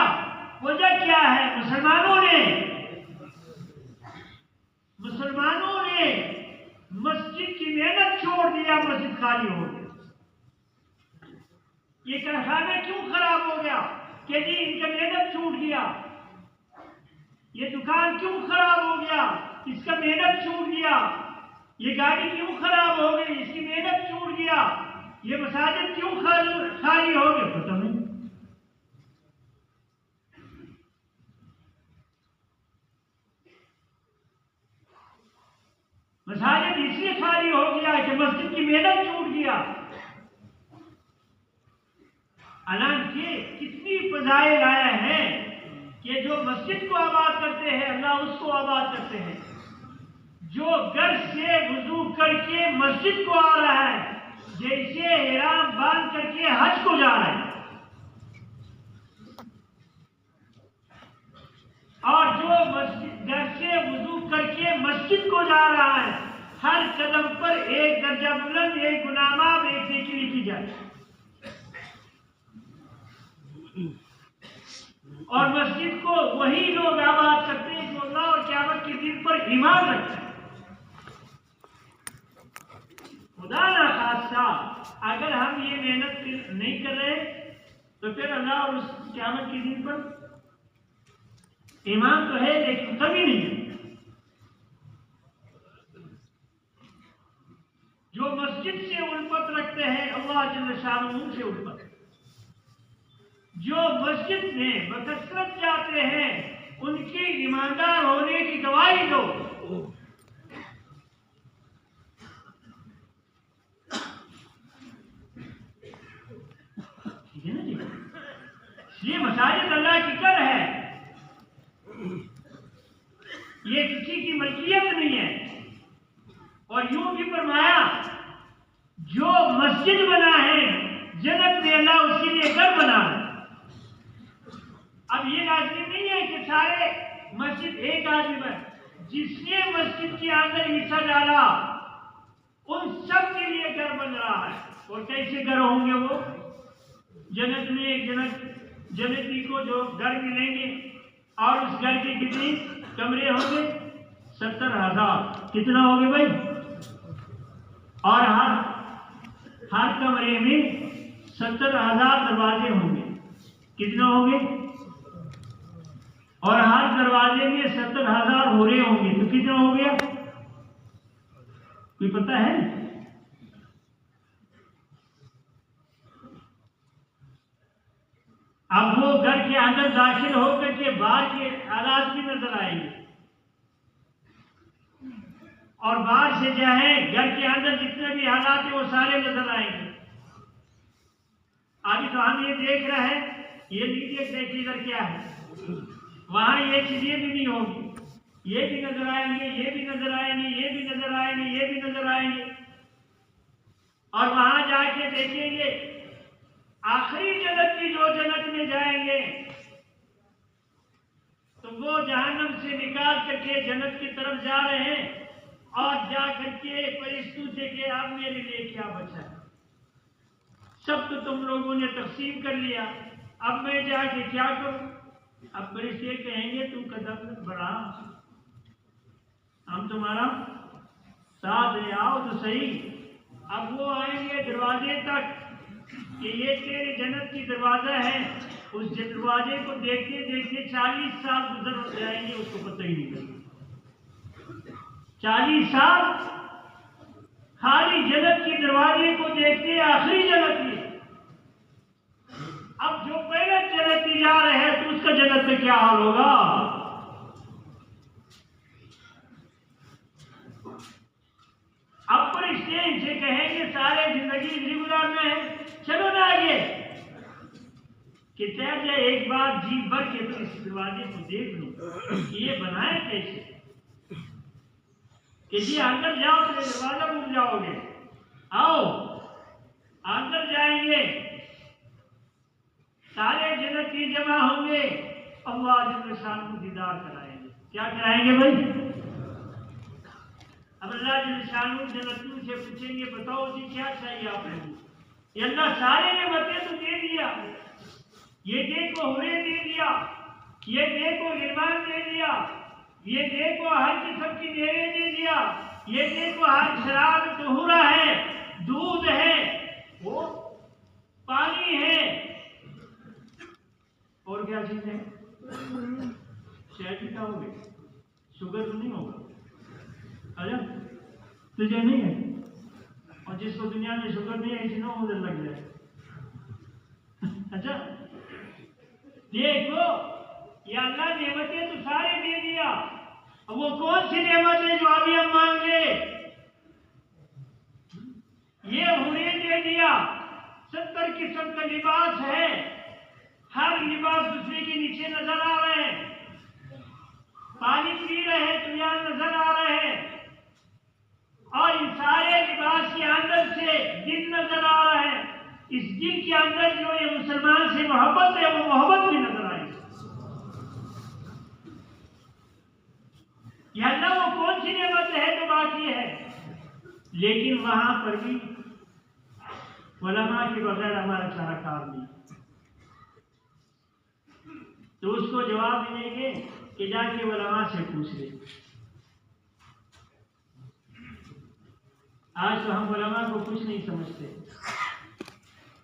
وجہ کیا ہے؟ مسلمانوں نے مسجد کی محنت چھوڑ دیا، مسجد خالی ہو گیا۔ یہ کارخانہ کیوں خراب ہو گیا؟ کہ جی ان کا محنت چھوٹ گیا۔ یہ دکان کیوں خراب ہو گیا؟ اس کا محنت چھوٹ گیا۔ یہ گاڑی کیوں خراب ہو گئی؟ اس کی محنت چھوٹ گیا۔ یہ مساجد کیوں خالی ہو گئے؟ پتہ نہیں۔ مساجد اس لیے خالی ہو گیا کہ مسجد کی محنت چھوٹ گیا۔ حالانکہ کتنی فضائل آئے ہیں کہ جو مسجد کو آباد کرتے ہیں اللہ اس کو آباد کرتے ہیں۔ جو گھر سے وضو کر کے مسجد کو آ رہا ہے جیسے احرام باندھ کر کے حج کو جا رہا ہے، اور جو گھر سے وضو کر کے مسجد کو جا رہا ہے ہر قدم پر ایک درجہ بلند، ایک گناہ معاف، ایک نیکی لکھی جائے۔ اور مسجد کو وہی لوگ آباد کرتے ہیں جو اللہ اور قیامت کے دن پر ایمان رکھتے ہیں۔ خدا نہ خاصہ اگر ہم یہ محنت نہیں کر رہے تو پھر اللہ اور اس قیامت کے دن پر ایمان تو ہے لیکن کبھی نہیں ہے۔ جو مسجد سے الفت رکھتے ہیں اللہ جل شانہ سے الفت، جو مسجد میں بکثرت جاتے ہیں ان کی ایماندار ہونے کی گواہی دو۔ یہ مساجد اللہ کی گھر ہے، یہ کسی کی ملکیت نہیں ہے۔ اور یوں بھی فرمایا جو مسجد بنا ہے جنت میں اللہ اس کے لیے گھر بنا ہے۔ اب یہ لازمی نہیں ہے کہ سارے مسجد ایک آدمی بنے، جس نے مسجد کے اندر حصہ ڈالا ان سب کے لیے گھر بن رہا ہے۔ اور کیسے گھر ہوں گے وہ؟ جنت میں ایک جنتی کو جو گھر ملیں گے اور اس گھر کے کتنے کمرے ہوں گے؟ 70,000۔ کتنا ہوگے بھائی؟ اور ہر کمرے میں 70,000 دروازے ہوں گے۔ کتنا ہوں گے؟ اور ہر دروازے میں 70,000 ہورے ہوں گے، تو کتنا ہو گیا؟ کوئی پتہ ہے؟ اب وہ گھر کے اندر داخل ہو کر کے باہر کے حالات بھی نظر آئیں گے، اور باہر سے جائیں گھر کے اندر جتنے بھی حالات ہیں وہ سارے نظر آئیں گے۔ ابھی تو ہم یہ دیکھ رہے ہیں، یہ نہیں دیکھ رہے کہ ادھر کیا ہے، وہاں یہ چیزیں بھی نہیں ہوگی، یہ بھی نظر آئیں گے، یہ بھی نظر آئیں گے، یہ بھی نظر آئیں گے، یہ بھی نظر آئیں گے۔ اور وہاں جا کے دیکھیں گے آخری جنت کی جو جنت میں جائیں گے تو وہ جہنم سے نکال کر کے جنت کی طرف جا رہے ہیں، اور جا کر کے فرشتوں سے کہ اب میرے لیے کیا بچا ہے؟ سب تو تم لوگوں نے تقسیم کر لیا، اب میں جا کے کیا کروں؟ اب فرشتے کہیں گے تم قدم بڑھا، ہم تمہارا ساتھ لے آؤ تو صحیح۔ اب وہ آئیں گے دروازے تک کہ یہ تیرے جنت کی دروازہ ہے، اس دروازے کو دیکھتے دیکھتے 40 سال گزر جائیں گے، اس کو پتہ ہی نہیں چلے۔ 40 سال خالی جنت کے دروازے کو دیکھتے، آخری جنت کی۔ اب جو پہلے جنت کی جا رہے ہیں تو اس کا جنت میں کیا حال ہوگا؟ اب فرشتے ان سے کہیں گے سارے زندگی ریگولر میں ہے، چلو نا آگے، کہ چاہے ایک بار جی بھر کے تو اس دروازے کو دیکھ لوں کہ یہ بنائے کیسے، کہ جی اندر جاؤ تو دروازہ بھول جاؤ گے، آؤ اندر جائیں گے، سارے جنتی جمع ہوں گے، اللہ جل شانہ کو دیدار کرائیں گے۔ کیا کرائیں گے بھائی؟ اب اللہ جل شانہ جنت سے پوچھیں گے بتاؤ جی کیا چاہیے آپ کو؟ یہ اللہ سارے نعمتیں تو دے دیا، یہ دیکھو حوریں دے دیا، یہ دیکھو غلمان دے دیا، یہ دیکھو ہر قسم کی میوے دے دیا، یہ دیکھو ہر شراب طہورہ ہے، دودھ ہے، وہ پانی ہے، اور کیا چیز ہے؟ شہد کیا ہوگی؟ شوگر تو نہیں ہوگا؟ اچھا تجھے نہیں ہے، اور جس کو دنیا میں شوگر نہیں ہے اسی نو ادھر لگ جائے۔ اچھا دیکھو یہ اللہ نعمتیں تو سارے دے دیا، اب وہ کون سی نعمت ہے جو ابھی ہم مانگ لے؟ یہ حوریں دے دیا، 70 قسم کا لباس ہے، ہر لباس دوسرے کے نیچے نظر آ رہے ہیں، پانی پی رہے ہیں تو یہاں نظر آ رہے ہیں، اور ان سارے لباس کے اندر سے دل نظر آ رہا ہے، اس دل کے اندر جو یہ مسلمان سے محبت ہے وہ محبت بھی نظر آئے گی۔ یہ اللہ وہ کون سی نعمت ہے جو باقی ہے؟ لیکن وہاں پر بھی علماء کے بغیر ہمارا سارا کام نہیں، تو اس کو جواب دیں گے کہ جا کے علماء سے پوچھ لے۔ آج تو ہم علماء کو کچھ نہیں سمجھتے،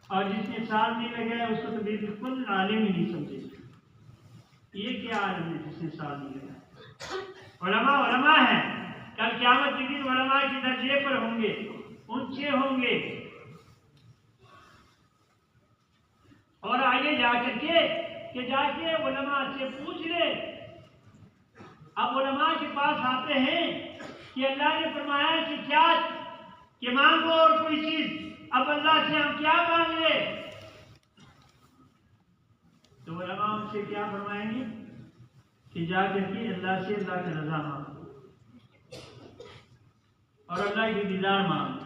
اور جس نے سال نہیں لگایا اس کو تو بالکل عالم ہی نہیں سمجھے۔ یہ کیا عالم ہے جس نے سال نہیں لگایا؟ علماء ہیں، کل قیامت کے دن علماء کے درجے پر ہوں گے، اونچے ہوں گے، اور آگے جا کر کے جا کے علماء سے پوچھ لے۔ اب علماء کے پاس آتے ہیں کہ اللہ نے فرمایا کہ کیا کہ مانگو اور کوئی چیز، اب اللہ سے ہم کیا مانگ لے؟ تو علماء ان سے کیا فرمائیں گے کہ جا کر کے اللہ سے اللہ کی رضا مانگو اور اللہ کی دیدار مانگو۔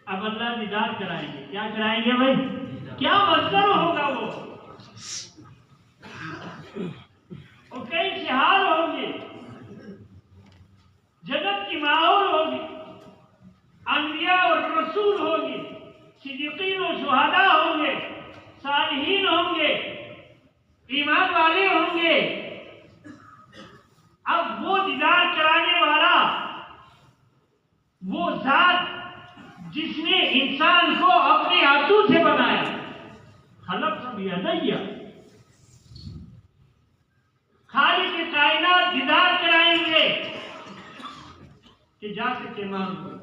اب اللہ دیدار کرائیں گے، کیا کرائیں گے بھائی؟ کیا منظر ہوگا وہ، اور کئی شہاد ہوں گے، جنت کی ماحول ہوگی، انبیاء اور رسول ہوں گے، صدیقین و شہداء ہوں گے، صالحین ہوں گے، ایمان والے ہوں گے۔ اب وہ دیدار کرانے والا وہ ذات جس نے انسان کو اپنے ہاتھوں سے بنایا، خلق بیدیہ، خالق کائنات دیدار کرائیں گے کہ جا کے مانگو۔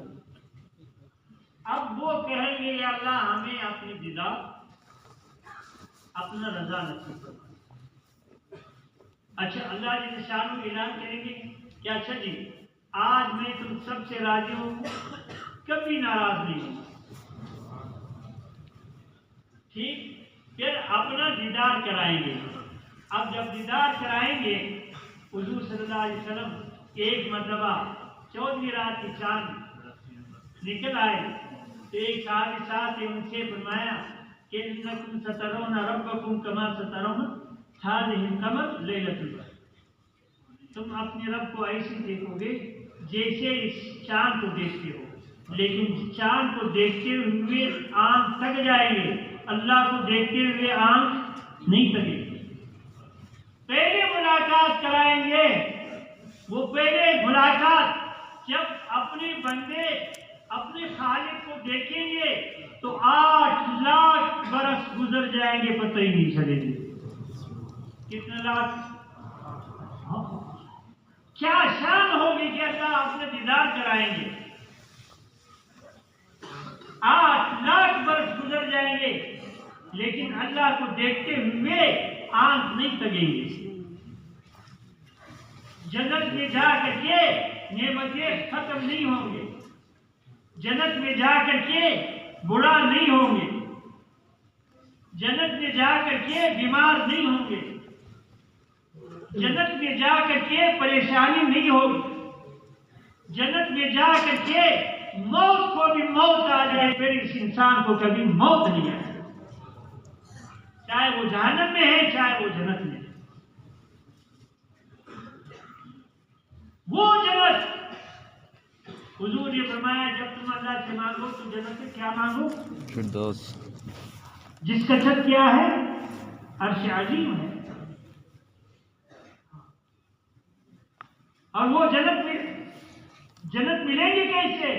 اب وہ کہیں گے یا اللہ ہمیں اپنی دیدار، اپنا رضا نصیب کرو۔ اچھا اللہ جل شانہ اعلان کریں گے کہ اچھا جی آج میں تم سب سے راضی ہوں، کبھی ناراض نہیں ہوں، ٹھیک؟ پھر اپنا دیدار کرائیں گے۔ اب جب دیدار کرائیں گے، حضور صلی اللہ علیہ وسلم ایک مرتبہ 14ویں رات کی چاند نکل آئے تو ایک صحابی صاحب نے ان سے فرمایا کہ انکم سترون ربکم کما سترون هذه القمر لیلۃ البدر، تم اپنے رب کو ایسے دیکھو گے جیسے اس چاند کو دیکھتے ہو، لیکن چاند کو دیکھتے ہوئے آنکھ تک جائیں گے، اللہ کو دیکھتے ہوئے آنکھ نہیں تکے گی۔ پہلے ملاقات کرائیں گے، وہ پہلے ملاقات جب اپنے بندے اپنے خالق کو دیکھیں گے تو 8 لاکھ برس گزر جائیں گے، پتہ ہی نہیں چلے گی۔ کتنے لاکھ؟ کیا شان ہوگی کہ اللہ اپنے دیدار کرائیں گے، 8 لاکھ برس گزر جائیں گے لیکن اللہ کو دیکھتے ہوئے آنکھ نہیں تگیں گے۔ جنت میں جا کر کے نعمتیں ختم نہیں ہوں گے، جنت میں جا کر کے بوڑھا نہیں ہوں گے، جنت میں جا کر کے بیمار نہیں ہوں گے، جنت میں جا کر کے پریشانی نہیں ہوگی، جنت میں جا کر کے موت کو بھی موت آ جائے پھر اس انسان کو کبھی موت نہیں آئے، چاہے وہ جہنم میں ہے چاہے وہ جنت میں ہے۔ وہ جنت حضور نے فرمایا جب تم اللہ سے مانگو تو جنت سے کیا مانگو؟ فردوس. جس کا چھت کیا ہے؟ عرش عظیم ہے. اور وہ جنت ملیں گی کیسے؟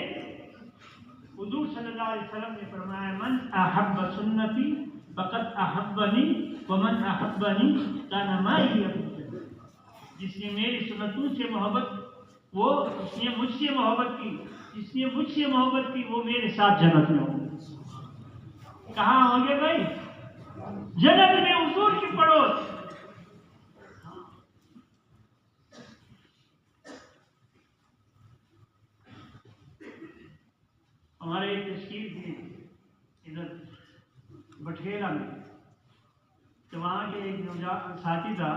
حضور صلی اللہ علیہ وسلم نے فرمایا من احب سنتی فقد احبنی ومن احبنی کان معی فی الجنہ. جس نے میری سنتوں سے محبت اس نے مجھ سے محبت کی، جس نے مجھ سے محبت کی وہ میرے ساتھ جنت میں ہوں گے. کہاں ہوں گے بھائی؟ جنت میں، حضور کی پڑوس. ہمارے ایک تشکیل تھی ادھر بٹھیرا میں، تو وہاں کے ایک ساتھی تھا،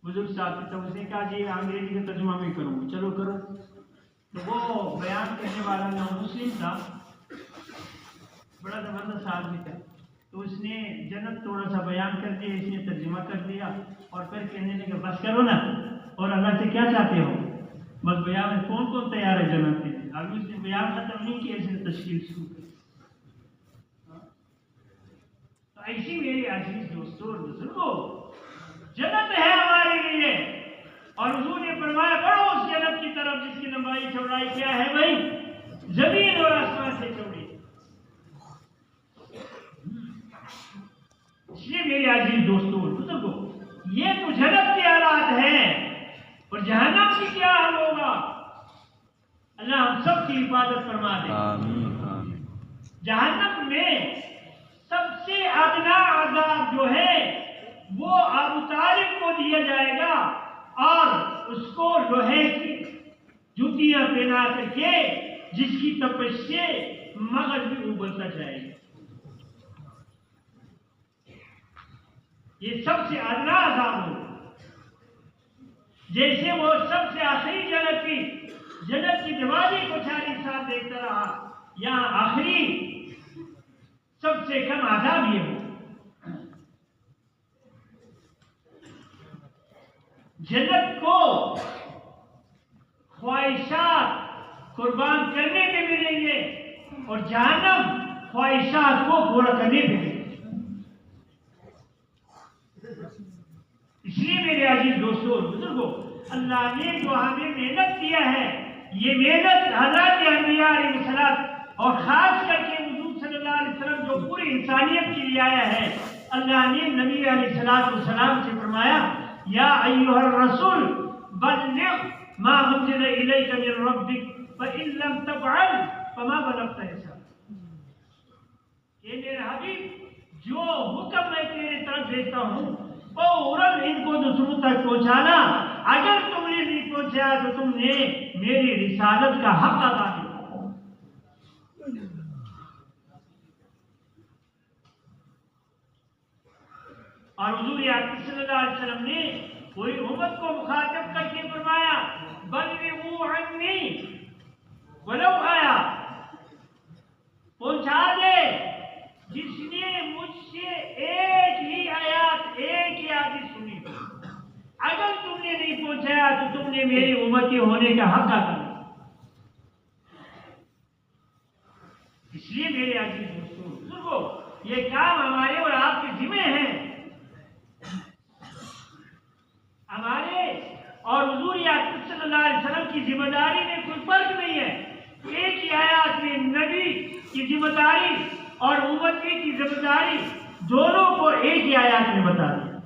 بزرگ ساتھی تھا. اس نے کہا جی انگریزی کا ترجمہ میں کروں گا. چلو کرو. تو وہ بیان کرنے والا مسلم تھا، بڑا زبردست آدمی تھا. تو اس نے جنت تھوڑا سا بیان کر دیا، اس نے ترجمہ کر دیا اور پھر کہنے لگا بس کرو نا، اور اللہ سے کیا چاہتے ہو؟ بس بیان میں کون تیار ہے جنت کے لیے؟ ابھی اس نے بیان ختم نہیں کیا، اس نے تشکیل شروع کر. تو ایسی میری عزیز دوستوں اور بزرگوں، جنت ہے ہمارے لیے. اور حضور نے فرمایا بڑھو اس جنت کی طرف جس کی لمبائی چوڑائی کیا ہے بھائی؟ زمین اور آسمان سے چوڑی. اس لیے میری عزیز دوستوں اور بزرگوں، یہ تو جنت کے حالات ہیں. اور جہنم کی کیا حال ہوگا؟ اللہ ہم سب کی حفاظت فرما دے. آمین آمین. جہنم میں سب سے ادنا عذاب جو ہے وہ ابو طالب کو دیا جائے گا، اور اس کو لوہے کی جوتیاں پہنا کر کے جس کی تپش سے مغز بھی ابلتا جائے گا. یہ سب سے ادنا عذاب ہوگا. جیسے وہ سب سے آخری جنت کی دیوالی کو 40 سال دیکھتا رہا، یہاں آخری سب سے کم عذاب یہ ہو. جنت کو خواہشات قربان کرنے پہ ملیں گے اور جہنم خواہشات کو پورا کرنے پہ ملیں گے. اس لیے میرے عزیز دوستوں اور بزرگوں، اللہ نے جو ہمیں محنت کیا ہے، یہ محنت حضرات انبیاء علیہ السلام اور خاص کر کے حضور صلی اللہ علیہ وسلم جو پوری انسانیت کے لیے آیا ہے، اللہ نے نبی علیہ السلام سے فرمایا یا ایھا الرسول بلغ ما انزل الیک من ربک فإن لم تفعل فما بلغت رسالته. کہ میرے حبیب جو حکم میں تیرے طرف بھیجتا ہوں فوراً ان کو دوسروں تک پہنچانا. اگر تم نے نہیں پہنچایا تو تم نے میری رسالت کا حق ادا کیا. اور حضور اکرم صلی اللہ علیہ وسلم نے پوری امت کو مخاطب کر کے فرمایا بلغوا عنی ولو آیا، پہنچا دے جس نے مجھ سے ایک ہی آیات، ایک ہی حدیث سنی. اگر تم نے نہیں پہنچایا تو تم نے میری امتی ہونے کا حق ادا کیا. اس لیے میرے عزیز دوستوں بزرگوں، یہ کام ہمارے اور آپ کے ذمہ ہیں. ہمارے اور حضور اکرم صلی اللہ علیہ وسلم کی ذمہ داری میں کوئی فرق نہیں ہے. ایک ہی آیات میں نبی کی ذمہ داری اور امتی کی ذمہ داری دونوں کو ایک ہی آیات میں بتا دیا.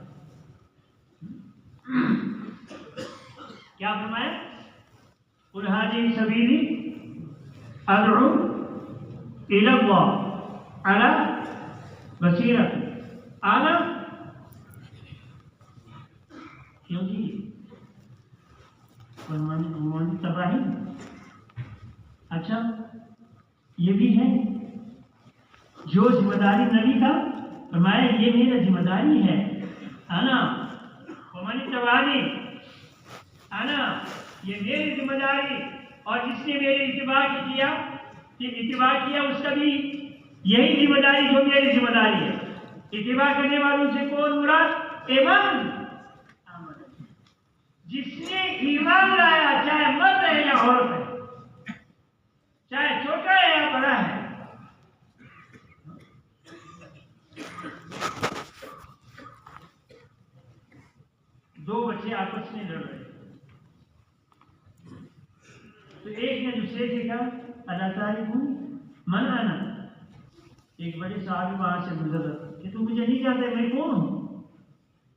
کیا فرمایا؟ قل ھذہ سبیلی ادعو الی اللہ علی بصیرۃ انا. کیوں جی فرمانی تباہی؟ اچھا یہ بھی ہے جو ذمہ داری نبی کا فرمایا یہ میرا ذمہ داری ہے. انا فرمانی تباہی انا، یہ میری ذمہ داری. اور جس نے میرے اتباع کیا اس کا بھی یہی ذمہ داری جو میری ذمہ داری ہے. اتباع کرنے والوں سے کون مراد؟ ایمان. جس نے ایمان لایا چاہے مرد ہے یا عورت ہے، چاہے چھوٹا ہے یا بڑا ہے. دو بچے آپس میں لڑ رہے تو ایک نے دوسرے سے کہا اللہ تعالیٰ من آنا. ایک بڑے صحابی وہاں سے گزر رہا تھا کہ تم مجھے نہیں جانتے میں کون ہوں.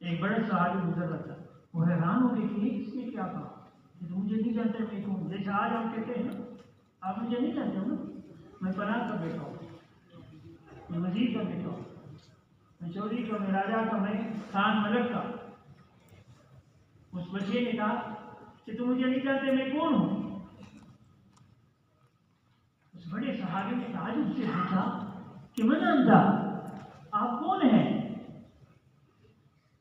ایک بڑے صحابی گزر رہا تھا وہ حیران ہو گئے کہ اس نے کیا کہا کہ تم مجھے نہیں جانتے میں کون ہوں. جیسے آج ہم کہتے ہیں نا آپ مجھے نہیں جانتے ہو نا, میں پناہ کا بیٹا ہوں, میں وزیر کا بیٹا ہوں, میں چودھری کا, میں راجا کا, میں خان ملک کا. اس بچے نے کہا کہ تم مجھے نہیں جانتے میں کون ہوں. اس بڑے صحابی نے تعجب سے پوچھا کہ من انت, آپ کون ہیں؟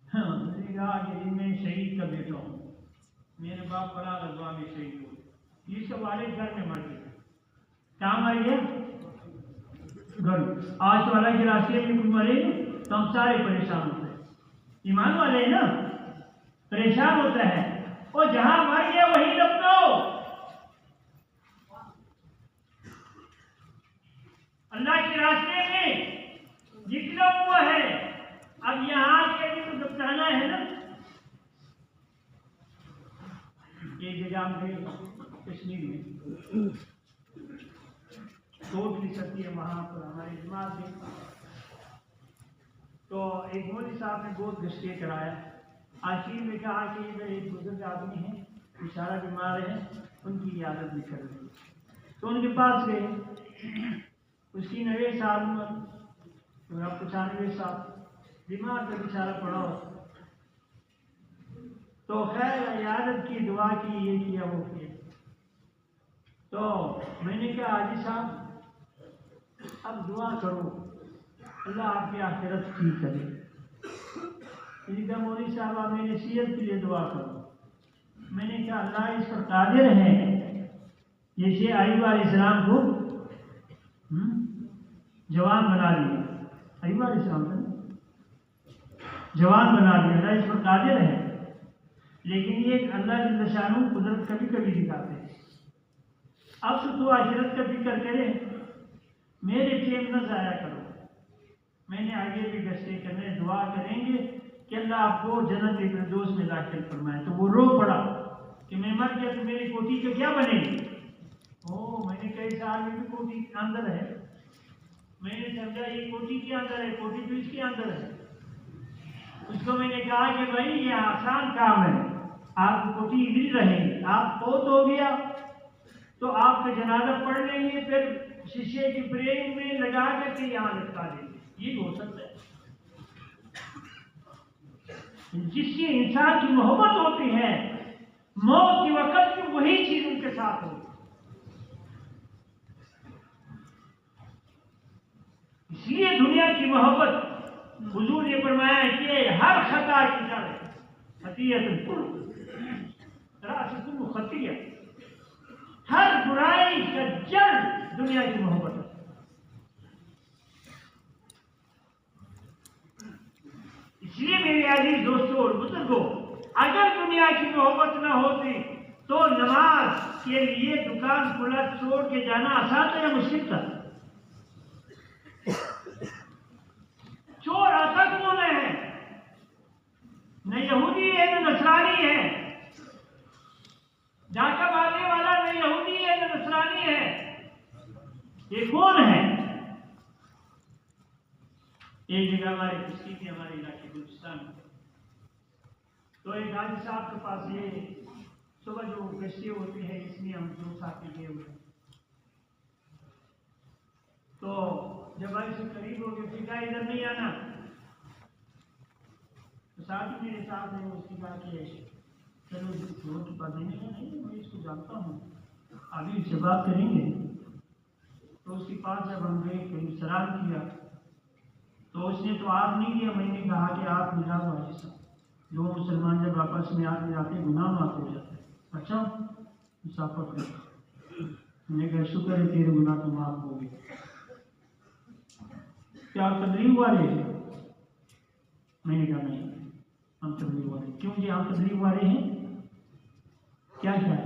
میں نے کہا کہ میں شہید کا بیٹا ہوں, میرے باپ بڑا غزوہ میں شہید ہو, یہ سب والد گھر میں مر گئے. کہاں مر گیا؟ گھر. آج والا کے راستے میں کوئی مرے تو ہم سارے پریشان ہوتے ہیں. ایمان والے نا پریشان ہوتا ہے, اور جہاں مر گیا وہیں دفناؤ. اللہ کے راستے میں نکلا ہوا ہے, اب یہاں کے بھی تو دفنانا ہے نا. ایک جگہ میں کشمیر میں روڈ بھی سکتی ہے, وہاں پر ہماری جماعت میں تو ایک مولوی صاحب نے بہت گشتے کرایا. آخر میں کہا کہ ادھر ایک بزرگ آدمی ہے, بیچارہ بیمار ہے, ان کی عیادت بھی کر رہی. تو ان کے پاس گئے. اس کی 90 سال عمر, 95 سال, بیمار کا بیچارہ پڑا ہو. تو خیر عیادت کی, دعا کی, یہ کیا وہ کیا. تو میں نے کہا حاجی صاحب اب دعا کرو اللہ آپ کی آخرت ٹھیک کرے. اسی کا مولوی صاحب میں نے سیرت کے لیے دعا کرو. میں نے کہا اللہ اس پر قادر ہے جیسے ایوب علیہ السلام کو جوان بنا دیا. ایوب علیہ السلام کو جوان بنا دیا, اللہ اس پر قادر ہے. لیکن یہ اللہ جل شانہ قدرت کبھی کبھی دکھاتے ہیں. اب تو آخرت کا فکر کرے, میرے ٹائم نہ ضائع کرو. میں نے آگے بھی گشتے کرنے, دعا کریں گے کہ اللہ آپ کو جنت الفردوس میں داخل فرمائے. تو وہ رو پڑا کہ میں مر گیا تو میری کوٹھی کا کیا بنے گی. میں نے کئی سال میں بھی کوٹھی اندر ہے. میں نے سمجھا یہ کوٹھی کے اندر ہے, کوٹھی تو اس کے اندر ہے. اس کو میں نے کہا کہ بھائی یہ آسان کام ہے, آپ کو کوٹھی مل رہے گی. آپ فوت ہو گیا تو آپ کا جنازہ پڑھ لیں گے, پھر شیشے کی فریم میں لگا کر کے یہاں لٹکا دیں گے. یہ ہو سکتا ہے. جس سے انسان کی محبت ہوتی ہے موت کے وقت میں وہی چیز ان کے ساتھ ہوتی ہے. اس لیے دنیا کی محبت حضور نے فرمایا کہ ہر خطا کی جڑ ہے خطیئۃ راس کل خطیہ. ہر برائی کا جڑ دنیا کی محبت ہے. اس لیے میرے عزیز دوستوں اور بزرگوں, اگر دنیا کی محبت نہ ہوتی تو نماز کے لیے دکان کھلا چھوڑ کے جانا آسان تھا یا مشکل تھا؟ چور آتا کون ہے؟ نہ یہودی ہے نہ نصرانی ہے. ڈاکہ مارنے والا نہ یہودی ہے نہ نصرانی ہے. یہ کون ہے؟ ایک جگہ ہمارے کشتی تھی, ہمارے علاقے بلوچستان میں. تو ایک حاجی صاحب کے پاس یہ صبح جو کشتی ہوتی ہے اس میں ہم دو ساتھی گئے ہوئے. تو جب بھائی سے قریب ہو گئے پھر کہا ادھر نہیں آنا. تو ساتھی میرے ساتھ ہے, اس کی بات یہ چلو چھوڑو کے پاس نہیں, میں اس کو جانتا ہوں, ابھی اس سے بات کریں گے. تو اس کے پاس جب ہم گئے کہیں سلام کیا تو اس نے تو آپ نہیں کیا. میں نے کہا کہ آپ ملا ہوا ایسا جو مسلمان جب آپس میں آتے جاتے گناہ معاف ہو جاتے ہیں. اچھا مسافر کرتا. میں نے کہا شکر ہے تیرے گناہ تو معاف ہو گئے. کیا آپ تبلیغ والے ہیں؟ میں نے کہا نہیں ہم تبلیغ والے. کیوں جی ہم تبلیغ والے ہیں؟ کیا ہے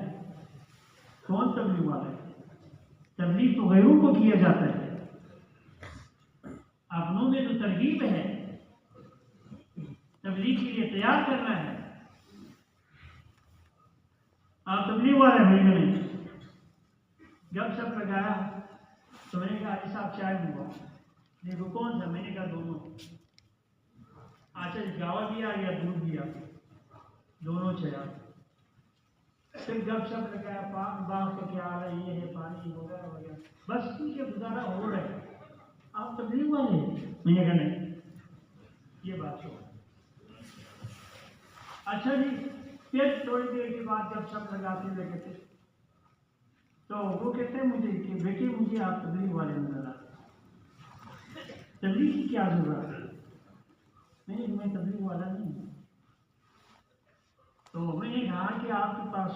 کون تبلیغ والا ہے؟ تبلیغ تو غیروں کو کیا جاتا ہے، اپنوں میں تو ترغیب ہے، تبلیغ کے لیے تیار کرنا ہے۔ آپ تبلیغ والے ہوئے میں نے گپ شپ لگایا تو میں نے کہا حاجی صاحب چائے ہوا، دیکھو کون سا؟ میں نے کہا دونوں۔ اچھا گاوا بھی آ گیا، دودھ بھی آ گیا، دونوں چاہیے۔ پھر گپ شپ لگایا، باغ کا کیا حال ہے، یہ ہے، پانی وغیرہ وغیرہ، بس ٹھیک ہے، گزارا ہو رہا ہے۔ آپ تبلیغ والے ہیں؟ میں نے کہا نہیں، یہ بات ہو۔ اچھا جی، پھر تھوڑی دیر کے بعد جب سب لگاتے لگے تھے تو وہ کہتے ہیں مجھے کہ بیٹے مجھے آپ تبلیغ والے نظر آتے، تبلیغ کی کیا ضرورت ہے؟ میں تبلیغ والا نہیں ہوں۔ تو میں نے کہا کہ آپ کے پاس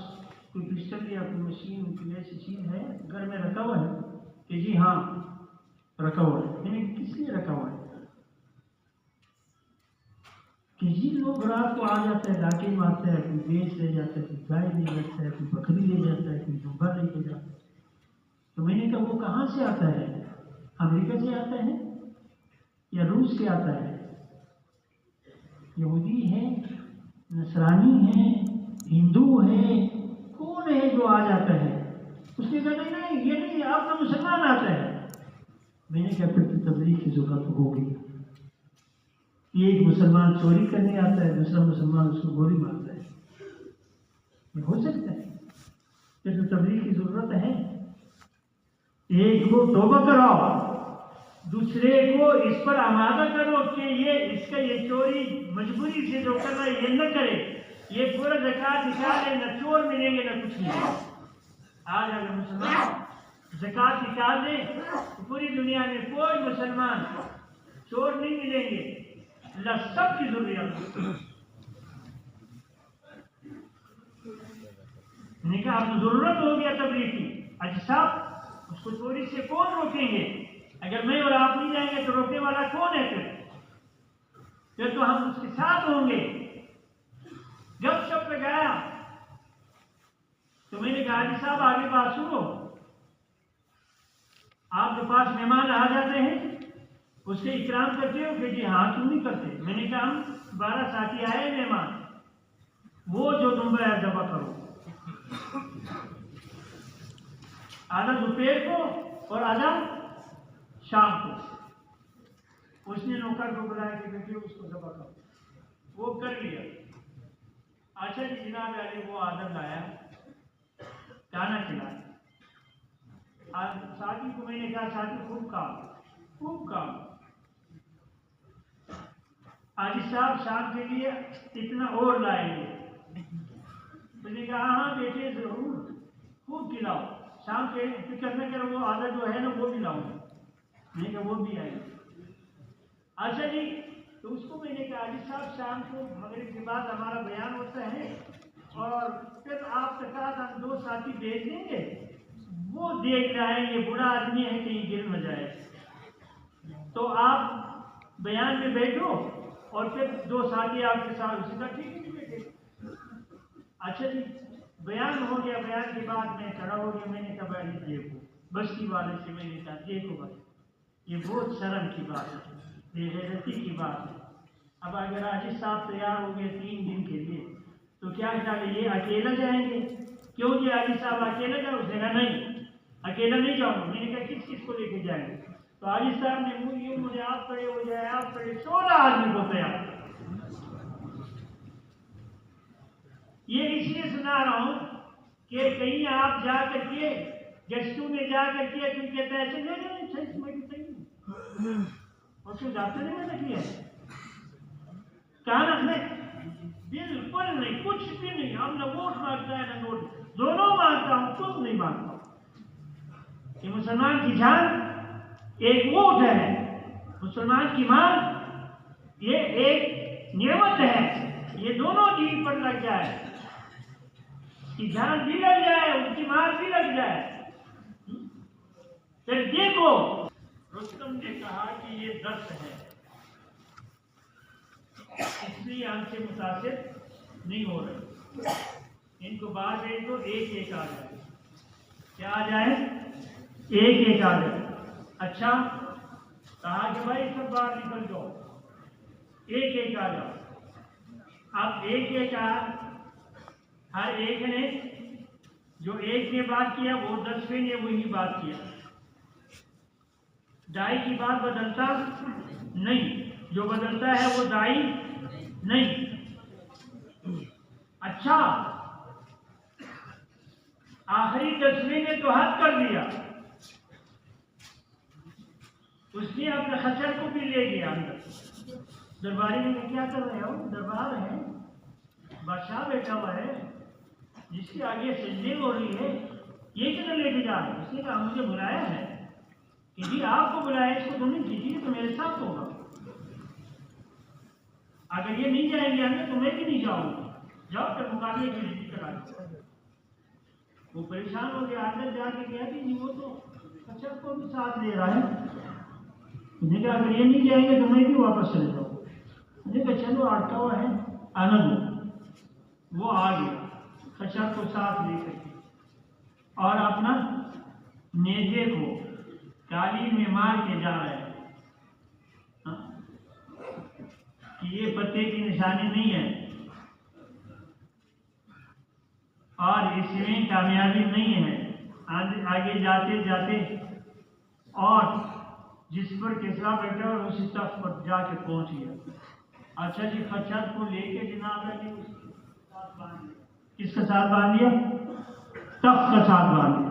کوئی پسٹل یا کوئی مشین کوئی ایسی چیز ہے گھر میں رکھا ہوا ہے؟ کہ جی ہاں رکھا ہوا ہے۔ میں نے کس لیے رکھا ہوا ہے؟ کہ جی لوگ رات کو آ جاتے ہیں، ڈاکے مارتے ہیں، کوئی بیچ لے جاتا ہے، کوئی گائے لے جاتا ہے، کوئی بکری لے جاتا ہے، کوئی ڈوبا لے کے جاتا ہے۔ تو میں نے کہا وہ کہاں سے آتا ہے؟ امریکہ سے آتا ہے یا روس سے آتا ہے؟ یہودی ہے، نصرانی ہے، ہندو ہے، کون ہے جو آ جاتا ہے؟ اس نے کہا نہیں نہیں یہ نہیں، آپ کا مسلمان آتا ہے۔ میں نے کہا پھر تو تبلیغ کی ضرورت ہوگی۔ ایک مسلمان چوری کرنے آتا ہے، دوسرا مسلمان اس کو گولی مارتا ہے، یہ ہو سکتا ہے؟ پھر تو تبلیغ کی ضرورت ہے۔ ایک کو توبہ کراؤ، دوسرے کو اس پر آمادہ کرو کہ یہ چوری مجبوری سے جو کر رہا ہے یہ نہ کرے، یہ پورا زکوٰۃ نکالے، نہ چور ملیں گے نہ کچھ ملے گا۔ آج اگر مسلمان زکوٰۃ نکال دیں تو پوری دنیا میں کوئی مسلمان چور نہیں ملیں گے، اللہ سب کی ضروریات۔ میں نے کہا آپ کو ضرورت ہو گیا تبلیغ کی، حاجی صاحب اس کو چوری سے کون روکیں گے؟ اگر میں اور آپ نہیں جائیں گے تو روکنے والا کون ہے؟ پھر تو ہم اس کے ساتھ ہوں گے۔ گپ شپ لگایا تو میں نے کہا حاجی صاحب آگے بات سنو، آپ کے پاس مہمان آ جاتے ہیں اس سے اکرام کرتے ہو؟ کہ جی ہاں کیوں نہیں کرتے؟ میں نے کہا ہم 12 ساتھی آئے مہمان، وہ جو دمبا ہے ذبح کرو، آدھا دوپہر کو اور آدھا شام کو۔ اس نے نوکر کو بلایا کہ بیٹے اس کو ذبح کرو، وہ کر لیا۔ اچھا جی جناب علی وہ آدم لایا، کھانا کھلایا۔ ساتھی کو میں نے کہا ساتھی خوب کام، حاجی صاحب شام کے لیے اتنا اور لائیں گے۔ میں نے کہا ہاں بیٹے ضرور خوب کھلاؤ، شام کے فکر نہ کرو، وہ آدھا جو ہے نا وہ بھی لاؤں گا۔ میں نے کہا وہ بھی آئے گا۔ اچھا جی تو اس کو میں نے کہا حاجی صاحب شام کو مغرب کے بعد ہمارا بیان ہوتا ہے اور پھر آپ کے ساتھ ہم 2 ساتھی بھیج دیں گے، وہ دیکھ رہا ہے یہ بوڑھا آدمی ہے کہیں گر نہ جائے، تو آپ بیان میں بیٹھو اور پھر 2 ساتھی آپ کے ساتھ اسی کا ٹھیک ہے بیٹھے۔ اچھا جی بیان ہو گیا، بیان کے بعد میں کھڑا ہو گیا۔ میں نے کہا بھائی دیکھو بستی والے سے میں نے کہا دیکھو بھائی یہ بہت شرم کی بات ہے، بے غیرتی کی بات ہے۔ اب اگر حاجی صاحب تیار ہو گئے 3 دن کے لیے تو کیا خیال ہے یہ اکیلا جائیں گے؟ کیوں جی حاجی صاحب اکیلا جاؤ؟ اس نے کہا نہیں اکیلا نہیں جاؤں گا۔ میں نے کہا کس کو لے کے جائیں گے؟ تو حاجی صاحب نے مجھے آپ کھڑے ہو جائے، آپ کھڑے 16 آدمی کو تیار۔ یہ اس لیے سنا رہا ہوں کہ کہیں آپ جا کر کے گیسٹوں میں جا کر کے تم کہتا ہے نہیں میں صحیح اور کیوں جاتے نہیں میں نے کیا کہا نا میں بالکل نہیں، کچھ بھی نہیں، ہم نہ ووٹ مانگتا ہے نہ نوٹ، دونوں مانگتا ہوں، خود نہیں مانگتا ہوں۔ کہ مسلمان کی جان ایک ووٹ ہے، مسلمان کی مال یہ ایک نعمت ہے، یہ دونوں دین پر لگ جائے، کی جان بھی لگ جائے اس کی مال بھی لگ جائے۔ پھر دیکھو رستم نے کہا کہ یہ درس ہے، اس لیے ہم سے متاثر نہیں ہو رہے، ان کو باہر بھیج دو، ایک آ جائے۔ کیا آ جائے؟ ایک ایک آ گئے. اچھا کہا کہ بھائی سب باہر نکل جاؤ, ایک ایک آ جاؤ. اب ایک ایک آ, ہر ایک نے جو ایک نے بات کیا وہ 10ویں نے وہی بات کیا. دائی کی بات بدلتا نہیں, جو بدلتا ہے وہ دائی نہیں. اچھا آخری 10ویں نے تو حد کر دیا, اس نے اپنے خچر کو بھی لے گیا اندر. درباری نے کیا کر رہے ہو, دربار ہے, بادشاہ بیٹھا ہوا ہے, جس کے آگے سجدے ہو رہی ہے, یہ کدھر لے کے جا رہے. اس نے کہا مجھے بلایا ہے کہ جی آپ کو بلایا, اس کو تم نے کیجیے تو میرے ساتھ ہوگا. اگر یہ نہیں جائیں گے ہمیں تو میں بھی نہیں جاؤں گا, جاؤ پھر مقابلے کی ریڈی کرا دو. وہ پریشان ہو گیا, اندر جا کے کہا کہ جی وہ تو خچر کو بھی ساتھ لے رہا ہے. نے کہا اگر یہ نہیں جائیں گے تو میں بھی واپس چلے جاؤں. نے کہا چلو آٹا ہوا ہے آنند. وہ آ گیا خچر کو ساتھ لے کر کے, اور اپنا نیزے کو قالین میں مار کے جا رہے ہیں کہ یہ پتے کی نشانی نہیں ہے, اور اس میں کامیابی نہیں ہے. آگے جاتے جاتے اور جس پر کسرا بیٹھا اور اسی تخت پر جا کے پہنچ گیا. اچھا جی خچر کو لے کے جناب نے اس کے ساتھ باندھ لیا. کس کا ساتھ باندھ لیا؟ تخت کا ساتھ باندھ لیا.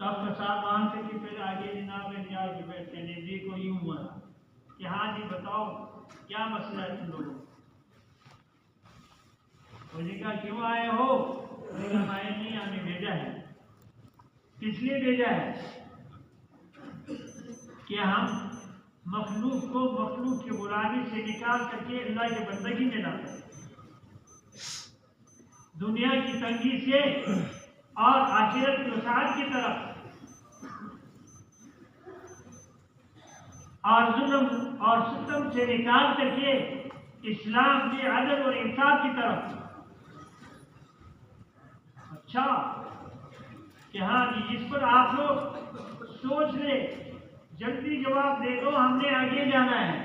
تخت کا ساتھ باندھ کے پھر آگے جناب نے جا کے بیٹھے نے جی کو یوں ہوا کہ ہاں جی بتاؤ کیا مسئلہ ہے تم لوگوں. نے کہا کیوں آئے ہو؟ آئے نہیں, ہمیں بھیجا ہے. کس لیے بھیجا ہے؟ کہ ہم مخلوق کو مخلوق کے غلامی سے نکال کر کے اللہ کی بندگی میں لاتے ہیں, دنیا کی تنگی سے اور آخرت کی وسعت کی طرف, اور ظلم اور ستم سے نکال کر کے اسلام کے عدل اور انصاف کی طرف. اچھا کہ ہاں جی جس پر آپ لوگ سوچ لے, جلدی جواب دے دو, ہم نے آگے جانا ہے,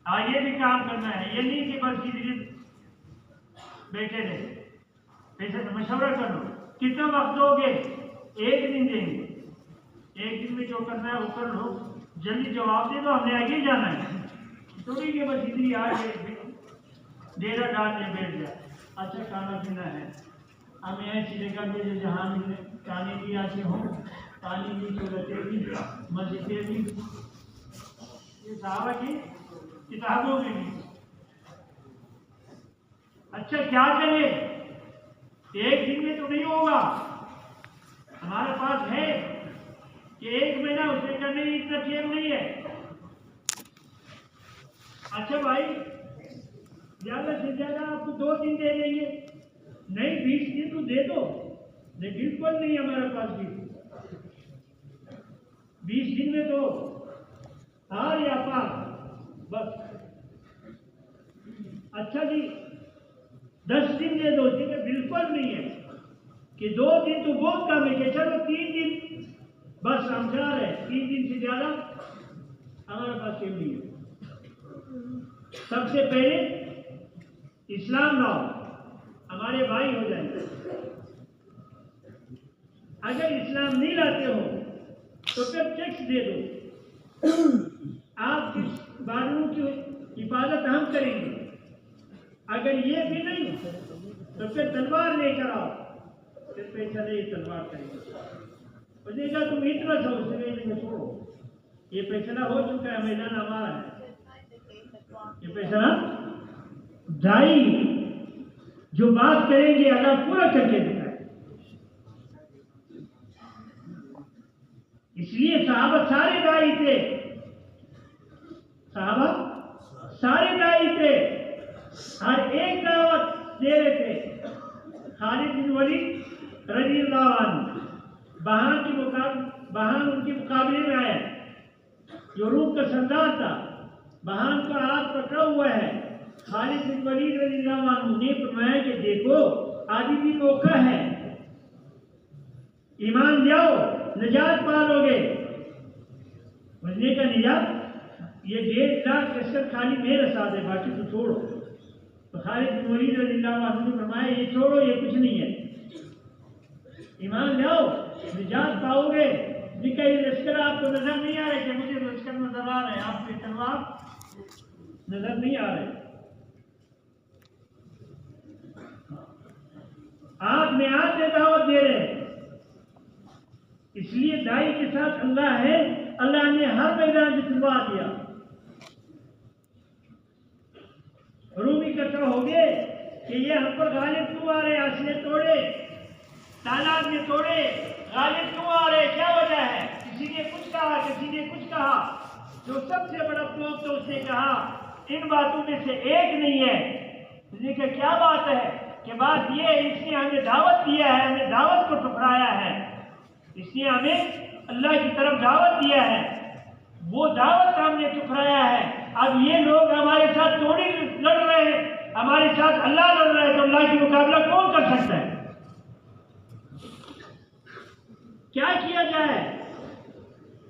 آگے بھی کام کرنا ہے. یہ نہیں کہ بس بیٹھے رہے, پیسے مشورہ کر لو. کتنا وقت دو گے؟ 1 دن دیں گے, 1 دن میں جو کرنا ہے وہ کر لو, جلدی جواب دے دو, ہم نے آگے جانا ہے. تھوڑی کہ بس اتنی آگے ڈیرا ڈالنے بیٹھ جائے. اچھا کھانا پینا ہے, ہمیں ایسی جگہ میں جو جہاں میں کھانے بھی آتے ہوں, پانی بھی, سہولتیں بھی, مسجدیں بھی, یہ صحابہ کی کتابوں میں بھی. اچھا کیا کرے؟ 1 دن میں تو نہیں ہوگا, ہمارے پاس ہے کہ 1 مہینہ, اس نے کہا نہیں اتنا ٹائم نہیں ہے. اچھا بھائی زیادہ سے زیادہ آپ کو 2 دن دے دیں گے, نہیں 20 دن تو دے دو. نہیں بالکل نہیں ہمارے پاس 20 دن میں تو ہار یا پار بس. اچھا جی 10 دن دے دو. جی بالکل نہیں ہے کہ 2 دن تو بہت کم ہے, کہ چلو 3 دن بس ہم جا رہے ہیں, 3 دن سے زیادہ ہمارے پاس یہ نہیں ہے. سب سے پہلے اسلام لاؤ, ہمارے بھائی ہو جائیں گے. اگر اسلام نہیں لاتے ہو تو پھر ٹیکس دے دو, آپ کی باروں کی حفاظت ہم کریں گے. اگر یہ بھی نہیں تو پھر تلوار لے کر آؤ, پھر پیسہ نہیں تلوار کریں گے. اس نے کہا تم اتنا تھا, اس نے چھوڑو, یہ فیصلہ ہو چکا ہے, میدان ہمارا ہے. یہ فیصلہ دائی جو بات کریں گے اللہ پورا کر کے دکھائے. اس لیے صحابہ سارے دائی تھے, صحابہ سارے دائی تھے, ہر ایک دعوت دے رہے تھے. خالد بن ولید رضی اللہ عنہ بہان ان کے مقابلے میں آئے, جو روم کا سردار تھا, بہان کا ہاتھ پکڑا ہوا ہے. خالد بن ولید رضی اللہ عنہ نے فرمایا کہ دیکھو آج بھی موقع ہے, ایمان لے آؤ نجات پالو گے. مجھے کا نجات یہ 1.5 لاکھ لشکر خالی میرے ساتھ ہے، باقی تو چھوڑو. تو خالد بن ولید رضی اللہ عنہ نے فرمایا یہ چھوڑو، یہ کچھ نہیں ہے، ایمان لے آؤ نجات پاؤ گے. کہ یہ لشکر آپ کو نظر نہیں آ رہے کہ مجھے لشکر نظر آ رہے ہیں، آپ کے تلوار نظر نہیں آ رہے. آپ میں آتے دعوت دے رہے ہیں. اس لیے دائی کے ساتھ اللہ ہے، اللہ نے ہر میدان جتوا دیا. رومی اکٹھا ہو گئے کہ یہ ہم پر غالب کیوں آ رہے، آسلے توڑے، تالاب میں توڑے، غالب کیوں آ رہے، کیا وجہ ہے؟ کسی نے کچھ کہا، کسی نے کچھ کہا. جو سب سے بڑا قوم تو اس نے کہا ان باتوں میں سے ایک نہیں ہے. اس نے کہا کیا بات ہے؟ کہ بات یہ ہے اس نے ہمیں دعوت دیا ہے، ہمیں دعوت کو ٹھکرایا ہے. اس نے ہمیں اللہ کی طرف دعوت دیا ہے، وہ دعوت ہم نے ٹھکرایا ہے. اب یہ لوگ ہمارے ساتھ توڑی لڑ رہے ہیں، ہمارے ساتھ اللہ لڑ رہے ہیں، تو اللہ کی مقابلہ کون کر سکتا ہے؟ کیا کیا جائے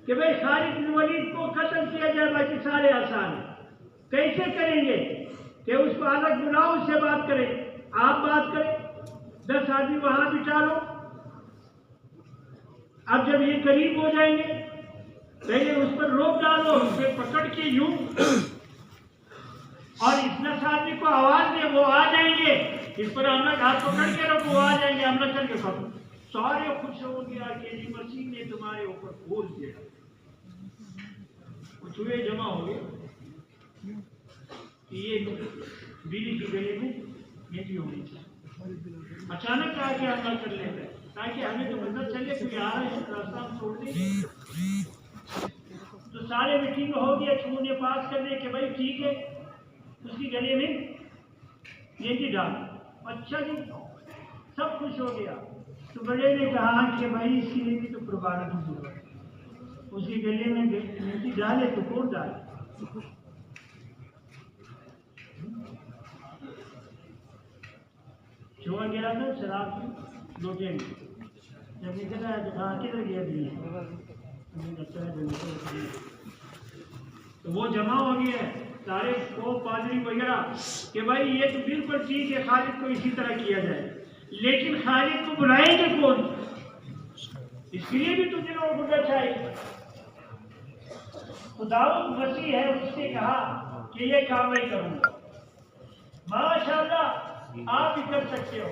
کہ بھئی خالد بن ولید کو ختم کیا جائے، باقی سارے آسان ہیں. کیسے کریں گے کہ اس کو الگ بلاؤ، اس سے بات کریں، آپ بات کریں، 10 آدمی وہاں بٹھا لو. اب جب یہ قریب ہو جائیں گے پہلے اس پر روک ڈالو، اسے پکڑ کے یوں، اور اس 10 آدمی کو آواز دے، وہ آ جائیں گے. اس پر حملہ ہاتھ پکڑ کے رکھو، وہ آ جائیں گے، حملہ کر کے ختم. سارے خوش ہو گیا کہ مسیح نے تمہارے اوپر بول دیا. کچھ ہوئے جمع ہو گئے کہ یہ بیوی کے گلے میں مہندی ہونی چاہیے. اچانک آ کے حملہ کر لیتا ہے تاکہ ہمیں تو پتہ چلے کوئی آ رہے ہیں، راستہ ہم چھوڑ دیں. تو سارے میٹنگ ہو گیا، چھوڑ نے پاس کر دیا کہ بھائی ٹھیک ہے اس کی گلے میں مہندی ڈال. اچھا جی، سب خوش ہو گیا. تو بڑے نے کہا کہ بھائی اس کے لیے بھی تو قربانی کی ضرورت ہے، اس کے گلے میں مہندی ڈالے تو کون ڈالے؟ چھوڑ گیا تھا شراب کی لوٹے میں، جب نکل آیا تو کہا کدھر گیا بھی تو وہ جمع ہو گیا سارے کو پادری وغیرہ کہ بھائی یہ تو بالکل ٹھیک ہے، خالد کو اسی طرح کیا جائے، لیکن خالد کو بلائیں گے کون؟ اس لیے بھی تجھے لوگوں کو ڈر چاہیے. تو داؤد مسیح ہے، اس نے کہا کہ یہ کام میں کروں گا. ماشاءاللہ آپ ہی کر سکتے ہو.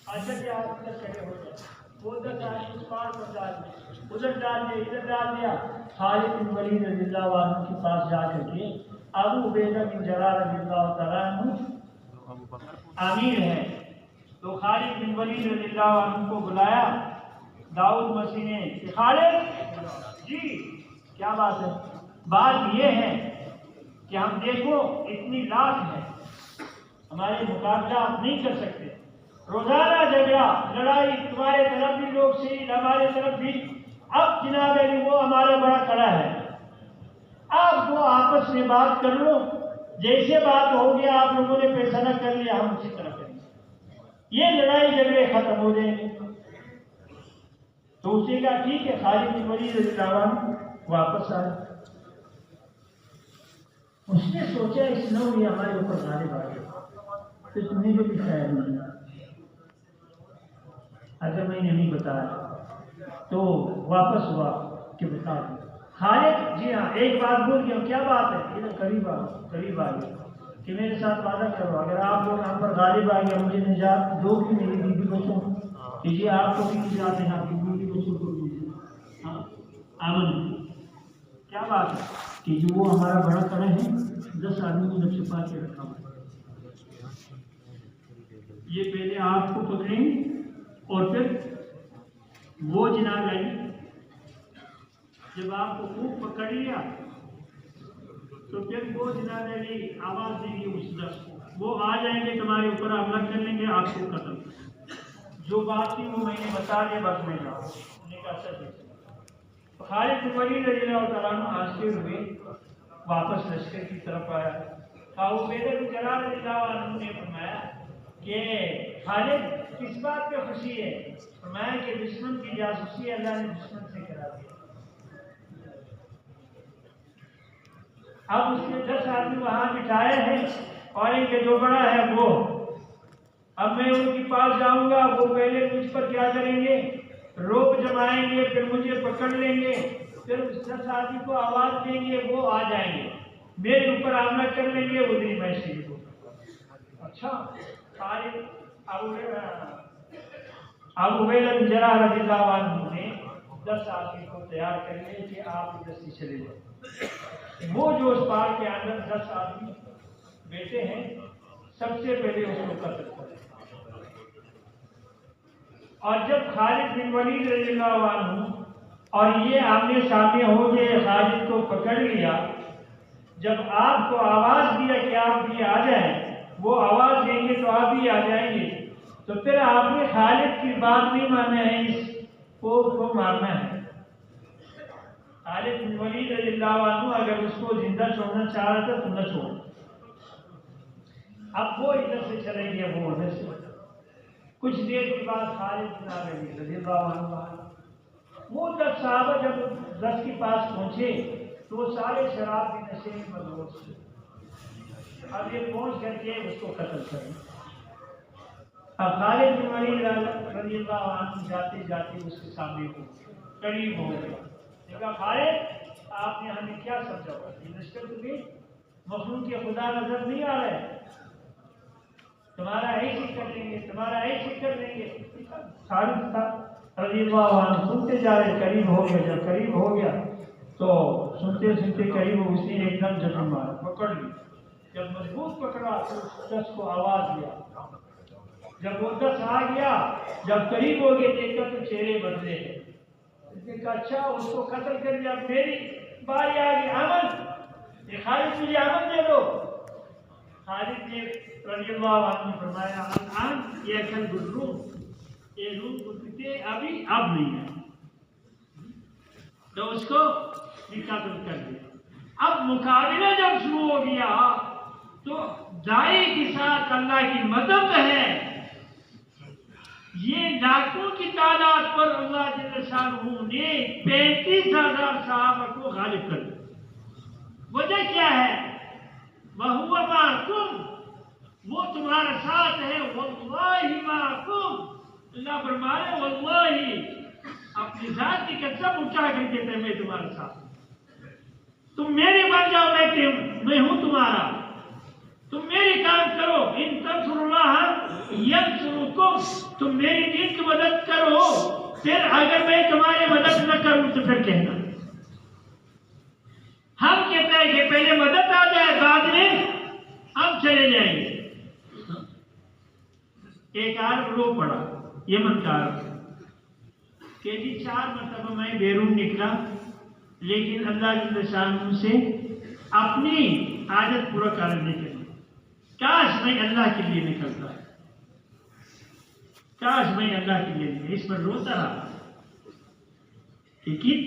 اچھا کہ آپ ادھر کھڑے ہو جائے، وہ ادھر ڈال اس پار پر ڈال دیا، ادھر ڈال دیا، ادھر ڈال دیا. خالد بن ولید رضی اللہ عنہ کے پاس جا کر کے ابو عبیدہ بن جراح رضی اللہ تعالیٰ عنہ امیر ہے، تو خالد بن ولید رضی اللہ عنہ کو بلایا داؤد مسیح نے کہ خالد جی کیا بات ہے؟ بات یہ ہے کہ ہم دیکھو اتنی لاکھ ہے، ہمارے مقابلہ آپ نہیں کر سکتے. روزانہ جھگڑا لڑائی، تمہارے طرف بھی لوگ شہید، ہمارے طرف بھی. اب جناب علی وہ ہمارا بڑا کڑا ہے، آپ دو آپس میں بات کر لو، جیسے بات ہو گیا آپ لوگوں نے فیصلہ کر لیا، ہم اسی طرح کریں گے، یہ لڑائی جھگڑے ختم ہو جائیں گے. تو اسی کا ٹھیک ہے. خالد بن ولید رضی اللہ عنہ واپس آئے. اس نے سوچا اس نو یہ ہمارے اوپر غالب آ گیا تو تمہیں جو بھی خیر نہیں، اگر میں نے نہیں بتایا تو واپس ہوا کہ بتا دوں. خالد جی ہاں ایک بات بول گیا، کیا بات ہے؟ ادھر قریب آ گیا کہ میرے ساتھ وعدہ کرو، اگر آپ لوگ ہم پر غالب آ گیا مجھے نجات دو گی، میری بیوی بچوں کہ جی آپ کو بھی نجات ہے، آپ کی بیوی بچوں کو بھی. ہاں آمن. کیا بات ہے کہ جو وہ ہمارا بڑا کڑا ہے 10 آدمی کو جب چھپا کے رکھا ہوا، یہ پہلے آپ کو پکڑیں گے اور پھر وہ جناب علی جب آپ کو خوب پکڑ لیا تو پھر وہ جناب علی آواز دیں گے اس 10 کو، وہ آ جائیں گے تمہارے اوپر حملہ کر لیں گے، آپ کو قتل. جو بات تھی وہ میں نے بتا دیا، بس میں جاؤں. خالد بن ولید رضی اللہ تعالیٰ عنہ ہنستے ہوئے واپس لشکر کی طرف آیا. ابو عبیدہ بن جراح رضی اللہ عنہ نے فرمایا کہ خالد کس بات پہ خوشی ہے؟ فرمایا کہ دشمن کی جاسوسی اللہ نے دشمن سے کرا دیا. اب اس نے 10 آدمی وہاں بٹھائے ہیں اور ان کے جو بڑا ہے وہ. اب میں ان کے پاس جاؤں گا, وہ پہلے مجھ پر کیا کریں گے؟ روپ جمائیں گے, پھر مجھے پکڑ لیں گے, پھر اس 10 آدمی کو آواز دیں گے, وہ آ جائیں گے, میرے اوپر حملہ کر لیں گے, وہ نہیں میں شہید ہوں. اچھا سارے ابو عبیدہ بن جراح رضی اللہ عنہ نے 10 آدمی کو تیار کر لیا کہ آپ ادھر سے چلے جائیں. وہ جو اس پہاڑ کے اندر 10 آدمی بیٹھے ہیں, سب سے پہلے اس کو قتل کریں. اور جب خالد بن ولید رضی اللہ عنہ اور یہ آمنے سامنے ہو گئے, خالد کو پکڑ لیا, جب آپ کو آواز دیا کہ آپ بھی آ جائیں, وہ آواز دیں گے تو آپ بھی آ جائیں گے, تو پھر آپ نے خالد کی بات نہیں ماننا ہے, اس کو مارنا ہے. خالد بن ولید رضی اللہ عنہ اگر اس کو زندہ چھوڑنا چاہ رہا تھا تو نہ چھوڑ. اب وہ ادھر سے چلے گئے, وہ ادھر سے. کچھ دیر کے بعد خالد بن ولید رضی اللہ عنہ وہ 10 صحابہ جب 10 کے پاس پہنچے تو وہ سارے شراب کے نشے میں ملوث تھے. اب یہ پہنچ کر کے اس کو قتل کریں. اب خالد بن ولید رضی اللہ عنہ جاتے جاتے اس کے سامنے قریب ہو گیا. دیکھا خالد آپ نے ہمیں کیا سمجھا ہوا, یہ لشکر تمہیں مخلوق کے خدا نظر نہیں آ رہا ہے, تمہارا ایسے کر لیں گے, تمہارا ایسے کر لیں گے. خالد رضی اللہ عنہ سنتے جا رہے, قریب ہو گیا. جب قریب ہو گیا تو سنتے سنتے قریب اس نے ایک دم جبن مارا, پکڑ لی. جب مضبوط پکڑا تو 10 کو آواز دیا. جب وہ 10 آ گیا, جب قریب ہو گئے دیکھا تو چہرے بدلے. اس نے کہا اچھا اس کو قتل کر دیا, میری باری آ گئی, امن, یہ خالد مجھے امن دے دو. خالد نے رضی اللہ عنہ نے فرمایا الان یہ کل روم, یہ روم کو کتے ابھی اب نہیں ہے, تو اس کو قتل کر دیا. اب مقابلہ جب شروع ہو گیا تو دائی کے ساتھ اللہ کی مدد ہے. یہ لاکھوں کی تعداد پر اللہ جل شانہ نے 35,000 صحابہ کو غالب کر دیا. وجہ کیا ہے؟ وَهُوَ مَعَكُمْ, وہ تمہارا ساتھ ہے. وَاللَّهِ مَعَكُمْ, اللہ فرمائے واللہ, اپنی ذات کی قسم اٹھا کر کہتے ہیں میں تمہارا ساتھ ہوں. تم میرے بن جاؤ, میں ہوں تمہارا, تم میری کام کرو. ان تنصروا اللہ ینصرکم, تم میری دین کی مدد کرو. پھر اگر میں تمہاری مدد نہ کروں تو پھر کہنا. ہم کہتے ہیں کہ پہلے مدد آ جائے, بعد میں ہم چلے جائیں گے. ایک عرب رو پڑا, یمن کا عرب, کہ جی 4 مرتبہ میں بیرون نکلا لیکن اللہ جل شانہ سے اپنی عادت پورا کرنے کے لیے, کاش میں اللہ کے لیے نکلتا ہے, کاش میں اللہ کے لیے. اس پر روتا رہا. لیکن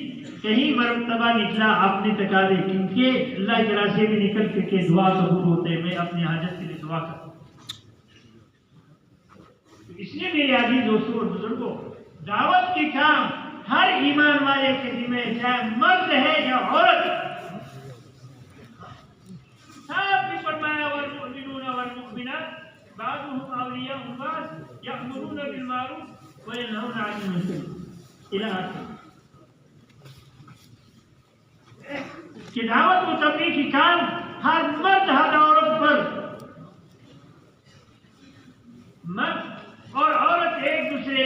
کہیں مرتبہ نکلا اپنے تقاضے, کیونکہ اللہ کے راستے میں نکل کے دعا قبول ہوتے ہیں. میں اپنی حاجت کے لیے دعا کرتا ہوں. اس لیے میرے عزیز دوستوں اور بزرگوں, دعوت کے کام ہر ایمان والے کے ذمہ, چاہے مرد ہے یا عورت. سب نے فرمایا والمؤمنون والمؤمنات بعضهم اولیاء بعض یأمرون بالمعروف وینہون عن المنکر الی آخر. کہ دعوت و تبلیغ کی کام ہر مرد ہر عورت پر, مرد اور عورت ایک دوسرے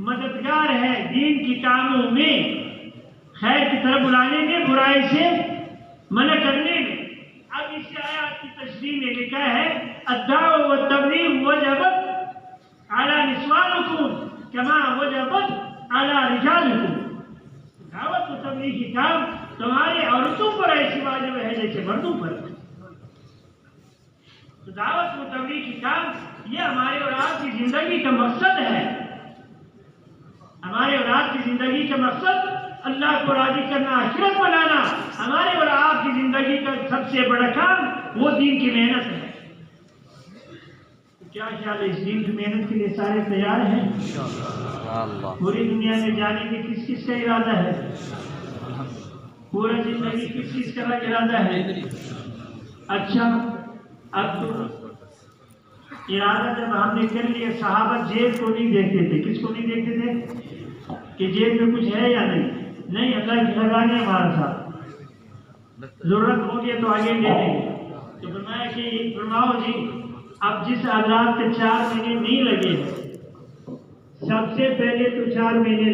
مددگار ہے دین کی کاموں میں, خیر کی طرف بلانے میں, برائی سے منع کرنے میں. اب اس آیات کی تشریح میں لکھا ہے الدعوة والتبلیغ وجبت على نسوانکم کما وجبت على رجالکم. دعوت و تبلیغ کی کام تمہاری عورتوں پر ایسی واجب ہے جیسے مردوں پر. تو دعوت و تبلیغ کی کام یہ ہمارے اور آپ کی زندگی کا مقصد ہے. ہمارے اور آپ کی زندگی کا مقصد اللہ کو راضی کرنا, آخرت بنانا. ہمارے اور آپ کی زندگی کا سب سے بڑا کام وہ دین کی محنت ہے. کیا خیال ہے؟ اس دین کی محنت کے لیے سارے تیار ہیں؟ اللہ پوری دنیا میں جانے کے کس کس کا ارادہ ہے؟ پورا زندگی کس کس کا ارادہ ہے؟ اچھا، اب تو ارادہ جب ہم نے کر لیا، صحابہ جیب کو نہیں دیکھتے تھے. کس کو نہیں دیکھتے تھے؟ کہ جیب میں کچھ ہے یا نہیں. اللہ کی خزانے ہمارے ساتھ، ضرورت ہوگی تو آگے لے لیں گے. تو فرمایا کہ فرماؤ جی، اب جس حضرات کے 4 مہینے نہیں لگے، سب سے پہلے تو 4 مہینے